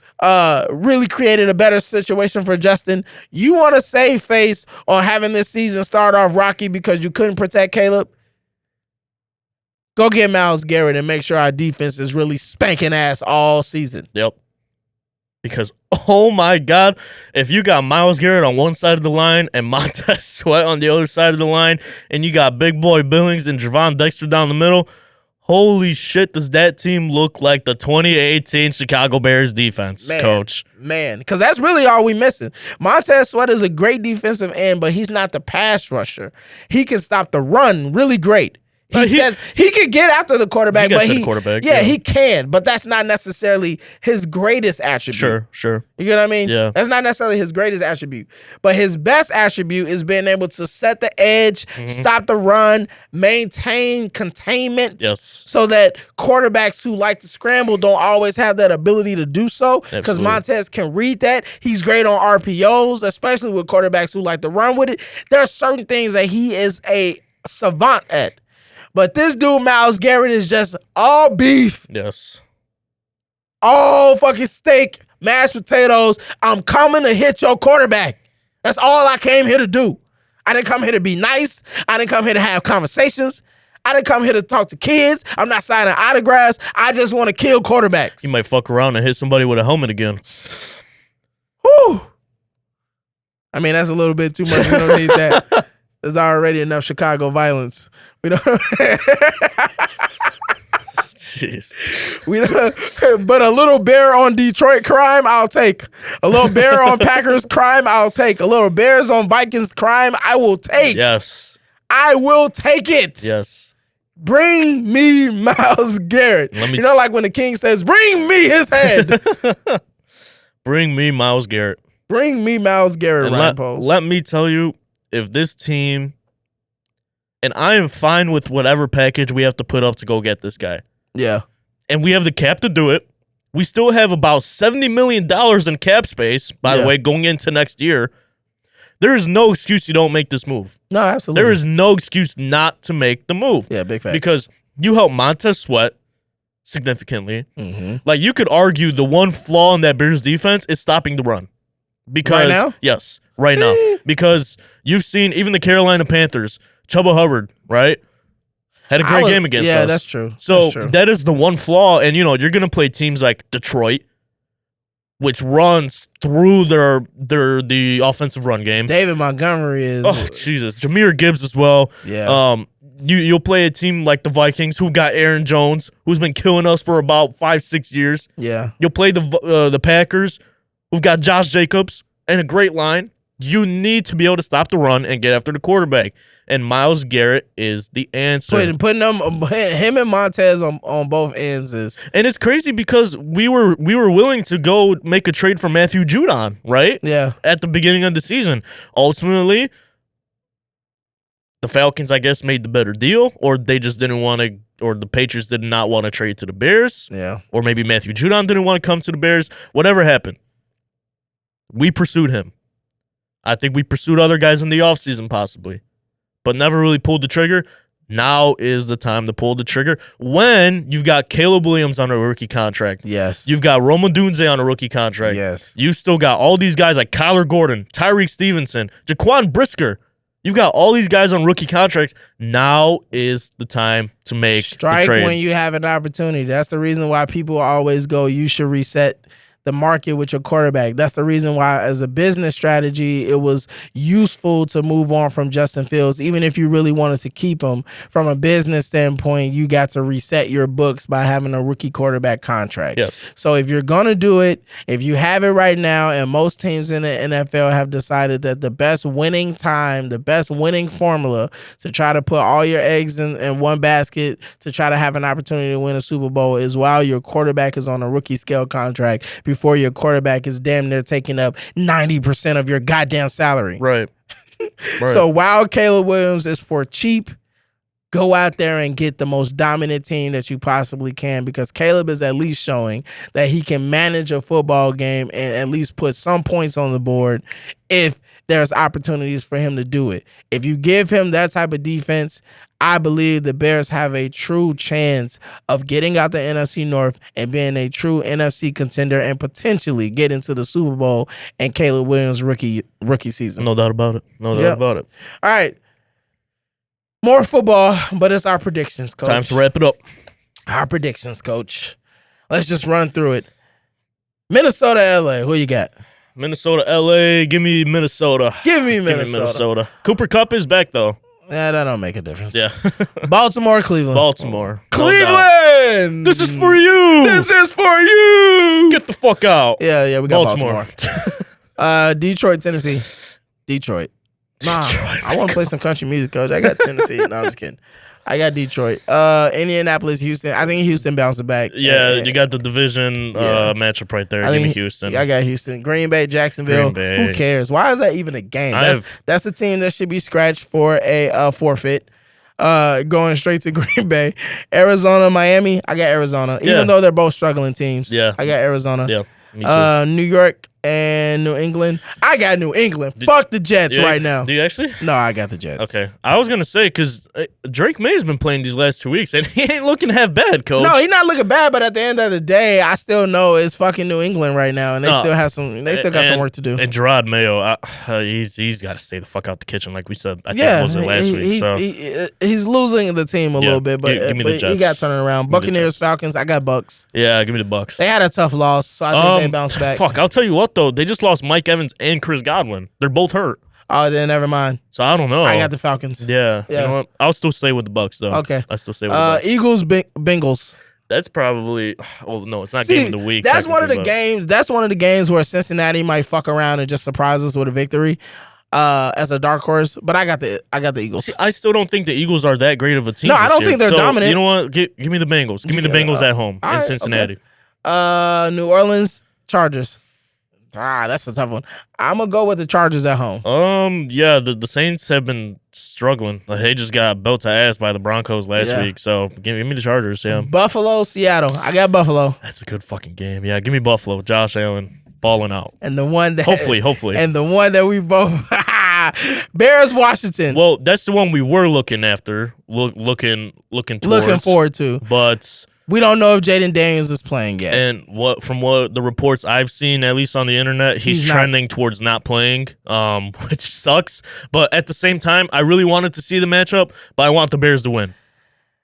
Speaker 4: really created a better situation for Justin. You want to save face on having this season start off rocky because you couldn't protect Caleb. Go get Myles Garrett and make sure our defense is really spanking ass all season.
Speaker 5: Yep. Because, oh my God, if you got Myles Garrett on one side of the line and Montez Sweat on the other side of the line, and you got Big Boy Billings and Javon Dexter down the middle, holy shit, does that team look like the 2018 Chicago Bears defense, Coach?
Speaker 4: Man, because that's really all we missing. Montez Sweat is a great defensive end, but he's not the pass rusher. He can stop the run really great. He says he can get after the quarterback, he can, but that's not necessarily his greatest attribute.
Speaker 5: Sure.
Speaker 4: You get what I mean?
Speaker 5: Yeah.
Speaker 4: That's not necessarily his greatest attribute. But his best attribute is being able to set the edge, stop the run, maintain containment.
Speaker 5: Yes.
Speaker 4: So that quarterbacks who like to scramble don't always have that ability to do so. Because Montez can read that. He's great on RPOs, especially with quarterbacks who like to run with it. There are certain things that he is a savant at. But this dude, Myles Garrett, is just all beef.
Speaker 5: Yes.
Speaker 4: All fucking steak, mashed potatoes. I'm coming to hit your quarterback. That's all I came here to do. I didn't come here to be nice. I didn't come here to have conversations. I didn't come here to talk to kids. I'm not signing autographs. I just want to kill quarterbacks.
Speaker 5: You might fuck around and hit somebody with a helmet again.
Speaker 4: Whew. I mean, that's a little bit too much. We don't need that. There's already enough Chicago violence. We don't.
Speaker 5: Jeez.
Speaker 4: But a little bear on Detroit crime, I'll take. A little bear on Packers crime, I'll take. A little Bears on Vikings crime, I will take.
Speaker 5: Yes.
Speaker 4: I will take it.
Speaker 5: Yes.
Speaker 4: Bring me Myles Garrett. Like when the king says, bring me his head.
Speaker 5: Bring me Myles Garrett.
Speaker 4: Bring me Myles Garrett, Ryan Post.
Speaker 5: Let me tell you, if this team, and I am fine with whatever package we have to put up to go get this guy.
Speaker 4: Yeah.
Speaker 5: And we have the cap to do it. We still have about $70 million in cap space, by the way, going into next year. There is no excuse you don't make this move.
Speaker 4: No, absolutely.
Speaker 5: There is no excuse not to make the move.
Speaker 4: Yeah, big facts.
Speaker 5: Because you help Montez Sweat significantly.
Speaker 4: Mm-hmm.
Speaker 5: Like, you could argue the one flaw in that Bears defense is stopping the run. Because,
Speaker 4: right now?
Speaker 5: Yes, right now. Because you've seen even the Carolina Panthers, Chuba Hubbard, right? Had a great game against us.
Speaker 4: Yeah, that's true.
Speaker 5: So that is the one flaw. And, you're going to play teams like Detroit, which runs through the offensive run game.
Speaker 4: David Montgomery is...
Speaker 5: Oh, Jesus. Jahmyr Gibbs as well.
Speaker 4: Yeah.
Speaker 5: You'll play a team like the Vikings who got Aaron Jones, who's been killing us for about 5-6 years.
Speaker 4: Yeah.
Speaker 5: You'll play the Packers, who've got Josh Jacobs and a great line. You need to be able to stop the run and get after the quarterback. And Myles Garrett is the answer.
Speaker 4: Putting him and Montez on both ends is...
Speaker 5: And it's crazy because we were willing to go make a trade for Matthew Judon, right?
Speaker 4: Yeah.
Speaker 5: At the beginning of the season. Ultimately, the Falcons, I guess, made the better deal, or they just didn't want to, or the Patriots did not want to trade to the Bears.
Speaker 4: Yeah.
Speaker 5: Or maybe Matthew Judon didn't want to come to the Bears. Whatever happened, we pursued him. I think we pursued other guys in the offseason possibly, but never really pulled the trigger. Now is the time to pull the trigger when you've got Caleb Williams on a rookie contract.
Speaker 4: Yes.
Speaker 5: You've got Roma Dunze on a rookie contract.
Speaker 4: Yes.
Speaker 5: You've still got all these guys like Kyler Gordon, Tyreek Stevenson, Jaquan Brisker. You've got all these guys on rookie contracts. Now is the time to make
Speaker 4: strike
Speaker 5: the trade.
Speaker 4: When you have an opportunity. That's the reason why people always go, you should reset the market with your quarterback. That's the reason why, as a business strategy, it was useful to move on from Justin Fields. Even if you really wanted to keep him, from a business standpoint, you got to reset your books by having a rookie quarterback contract.
Speaker 5: Yes.
Speaker 4: So if you're going to do it, if you have it right now, and most teams in the NFL have decided that the best winning time, the best winning formula to try to put all your eggs in one basket to try to have an opportunity to win a Super Bowl is while your quarterback is on a rookie scale contract, before your quarterback is damn near taking up 90% of your goddamn salary.
Speaker 5: Right.
Speaker 4: So while Caleb Williams is for cheap, go out there and get the most dominant team that you possibly can, because Caleb is at least showing that he can manage a football game and at least put some points on the board if there's opportunities for him to do it. If you give him that type of defense, I believe the Bears have a true chance of getting out the NFC North and being a true NFC contender and potentially get into the Super Bowl and Caleb Williams' rookie season.
Speaker 5: No doubt about it. No doubt about it.
Speaker 4: All right. More football, but it's our predictions, Coach.
Speaker 5: Time to wrap it up.
Speaker 4: Our predictions, Coach. Let's just run through it. Minnesota, LA. Who you got?
Speaker 5: Minnesota, LA. Give me Minnesota.
Speaker 4: Give me Minnesota.
Speaker 5: Cooper Kupp is back, though.
Speaker 4: Yeah, that don't make a difference.
Speaker 5: Yeah.
Speaker 4: Baltimore, Cleveland.
Speaker 5: Baltimore.
Speaker 4: Cleveland!
Speaker 5: This is for you.
Speaker 4: This is for you.
Speaker 5: Get the fuck out.
Speaker 4: Yeah, we got Baltimore. Detroit, Tennessee. Detroit. Nah, I want to play some country music, Coach. I got Tennessee. No, I'm just kidding. I got Detroit. Indianapolis, Houston. I think Houston bounced back.
Speaker 5: Yeah, you got the division matchup right there. Give me Houston.
Speaker 4: I got Houston. Green Bay, Jacksonville.
Speaker 5: Green Bay.
Speaker 4: Who cares? Why is that even a game? That's a team that should be scratched for a forfeit. Going straight to Green Bay. Arizona, Miami. I got Arizona. Even though they're both struggling teams.
Speaker 5: Yeah.
Speaker 4: I got Arizona.
Speaker 5: Yeah, me too.
Speaker 4: New York and New England. I got New England. Fuck the Jets right now.
Speaker 5: Do you actually?
Speaker 4: No, I got the Jets.
Speaker 5: Okay. I was going to say, because Drake May's been playing these last 2 weeks, and he ain't looking half bad, Coach.
Speaker 4: No, he's not looking bad, but at the end of the day, I still know it's fucking New England right now, and they still have some. They still got some work to do.
Speaker 5: And Gerard Mayo, he's got to stay the fuck out the kitchen, like we said. I think it was it last week.
Speaker 4: He's losing the team a little bit, but,
Speaker 5: give me the Jets.
Speaker 4: He got turning around. Buccaneers, Falcons. I got Bucks.
Speaker 5: Yeah, give me the Bucks.
Speaker 4: They had a tough loss, so I think they bounced back.
Speaker 5: Fuck, I'll tell you what though, they just lost Mike Evans and Chris Godwin. They're both hurt.
Speaker 4: Oh, then never mind.
Speaker 5: So I don't know.
Speaker 4: I got the Falcons.
Speaker 5: Yeah. You know what? I'll still stay with the Bucks though.
Speaker 4: Okay.
Speaker 5: I still stay with the Bucks.
Speaker 4: Eagles, Bengals.
Speaker 5: That's probably. Oh no, it's not game of the week.
Speaker 4: That's one of the games. That's one of the games where Cincinnati might fuck around and just surprise us with a victory. as a dark horse, but I got the Eagles.
Speaker 5: See, I still don't think the Eagles are that great of a team.
Speaker 4: No, I
Speaker 5: this
Speaker 4: don't
Speaker 5: year.
Speaker 4: think they're
Speaker 5: So,
Speaker 4: dominant.
Speaker 5: You know what? Give me the Bengals. Give me the Bengals at home in
Speaker 4: right,
Speaker 5: Cincinnati.
Speaker 4: New Orleans Chargers. That's a tough one. I'm gonna go with the Chargers at home.
Speaker 5: Yeah, the Saints have been struggling. Like, they just got belt to ass by the Broncos last week. So give me the Chargers. Yeah.
Speaker 4: Buffalo, Seattle. I got Buffalo.
Speaker 5: That's a good fucking game. Yeah, give me Buffalo. Josh Allen balling out.
Speaker 4: And the one that
Speaker 5: Hopefully.
Speaker 4: And the one that we both Bears, Washington.
Speaker 5: Well, that's the one we were looking after, looking
Speaker 4: forward to.
Speaker 5: But
Speaker 4: we don't know if Jaden Daniels is playing yet.
Speaker 5: And from what the reports I've seen, at least on the internet, he's trending towards not playing, which sucks. But at the same time, I really wanted to see the matchup, but I want the Bears to win.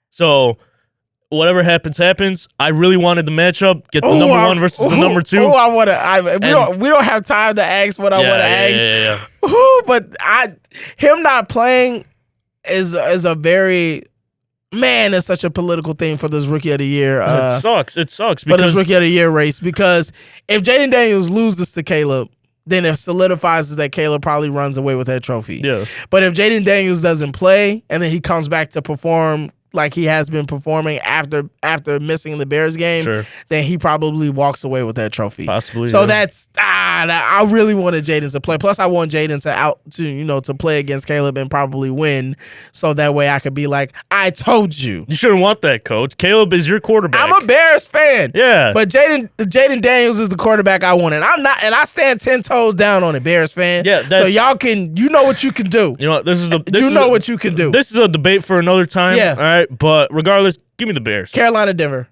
Speaker 5: So whatever happens. I really wanted the matchup. Get the number one versus the number two.
Speaker 4: We don't have time to ask what I want to ask.
Speaker 5: Yeah.
Speaker 4: But him not playing is a very. Man, it's such a political thing for this Rookie of the Year.
Speaker 5: It sucks.
Speaker 4: For this Rookie of the Year race, because if Jaden Daniels loses to Caleb, then it solidifies that Caleb probably runs away with that trophy.
Speaker 5: Yeah.
Speaker 4: But if Jaden Daniels doesn't play and then he comes back to perform like he has been performing after missing the Bears game, then he probably walks away with that trophy.
Speaker 5: Possibly.
Speaker 4: So I really wanted Jaden to play. Plus, I want Jaden to play against Caleb and probably win, so that way I could be like, I told you.
Speaker 5: You shouldn't want that, Coach. Caleb is your quarterback.
Speaker 4: I'm a Bears fan.
Speaker 5: Yeah.
Speaker 4: But Jaden Daniels is the quarterback I wanted. I'm not, and I stand 10 toes down on it, Bears fan.
Speaker 5: Yeah.
Speaker 4: So y'all know what you can do.
Speaker 5: You know what?
Speaker 4: What you can do.
Speaker 5: This is a debate for another time.
Speaker 4: Yeah.
Speaker 5: All right. But regardless, give me the Bears.
Speaker 4: Carolina, Denver.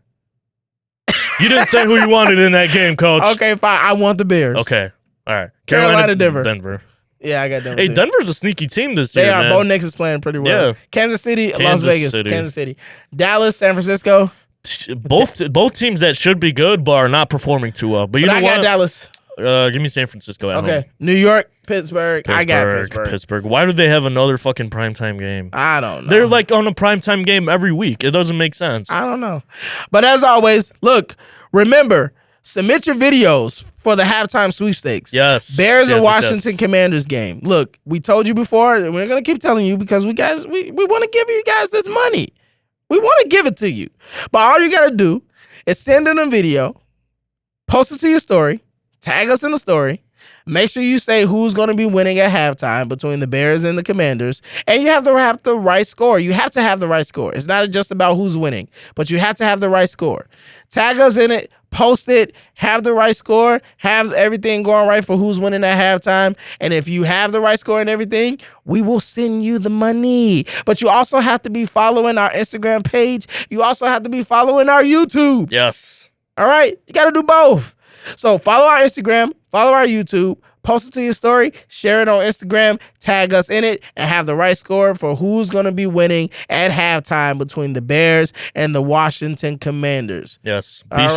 Speaker 5: You didn't say who you wanted in that game, Coach.
Speaker 4: Okay, fine. I want the Bears.
Speaker 5: Okay. All right.
Speaker 4: Carolina, Denver.
Speaker 5: Denver.
Speaker 4: Yeah, I got Denver.
Speaker 5: Hey,
Speaker 4: too.
Speaker 5: Denver's a sneaky team this year.
Speaker 4: They are.
Speaker 5: Man.
Speaker 4: Bo Nix is playing pretty well.
Speaker 5: Yeah.
Speaker 4: Kansas City, Las
Speaker 5: Kansas
Speaker 4: Vegas.
Speaker 5: City.
Speaker 4: Kansas City. Dallas, San Francisco.
Speaker 5: Both teams that should be good but are not performing too well. But you know
Speaker 4: I
Speaker 5: what?
Speaker 4: got Dallas.
Speaker 5: Give me San Francisco at home.
Speaker 4: New York, Pittsburgh. I got
Speaker 5: Pittsburgh. Why do they have another fucking primetime game?
Speaker 4: I don't know.
Speaker 5: They're like on a primetime game every week. It doesn't make sense.
Speaker 4: I don't know. But as always, look, remember, submit your videos for the halftime sweepstakes.
Speaker 5: Yes.
Speaker 4: Bears and Washington Commanders game. Look, we told you before, and we're going to keep telling you because we want to give you guys this money. We want to give it to you. But all you got to do is send in a video, post it to your story, tag us in the story. Make sure you say who's going to be winning at halftime between the Bears and the Commanders. And you have to have the right score. You have to have the right score. It's not just about who's winning, but you have to have the right score. Tag us in it, post it, have the right score, have everything going right for who's winning at halftime. And if you have the right score and everything, we will send you the money. But you also have to be following our Instagram page. You also have to be following our YouTube.
Speaker 5: Yes.
Speaker 4: All right? You got to do both. So follow our Instagram, follow our YouTube, post it to your story, share it on Instagram, tag us in it, and have the right score for who's going to be winning at halftime between the Bears and the Washington Commanders.
Speaker 5: Yes. Be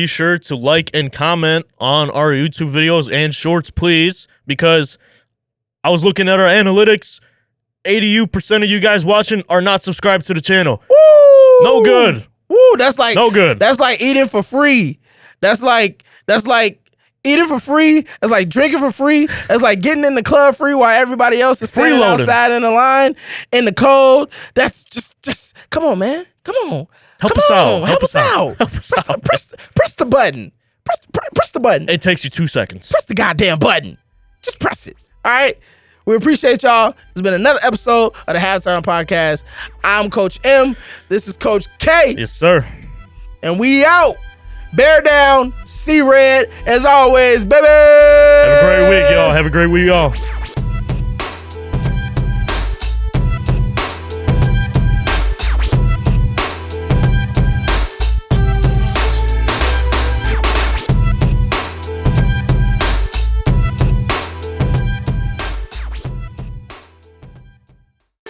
Speaker 5: sure to like and comment on our YouTube videos and shorts, please, because I was looking at our analytics. 80% of you guys watching are not subscribed to the channel.
Speaker 4: Woo!
Speaker 5: No good.
Speaker 4: Woo, that's like
Speaker 5: no good.
Speaker 4: That's like eating for free. That's like eating for free. That's like drinking for free. That's like getting in the club free while everybody else is standing outside in the line in the cold. That's just come on, man. Come on.
Speaker 5: Help us out.
Speaker 4: Press the button. Press the button.
Speaker 5: It takes you 2 seconds.
Speaker 4: Press the goddamn button. Just press it. All right? We appreciate y'all. There's been another episode of the Halftime Podcast. I'm Coach M. This is Coach K.
Speaker 5: Yes, sir.
Speaker 4: And we out. Bear down, see red, as always, baby.
Speaker 5: Have a great week, y'all.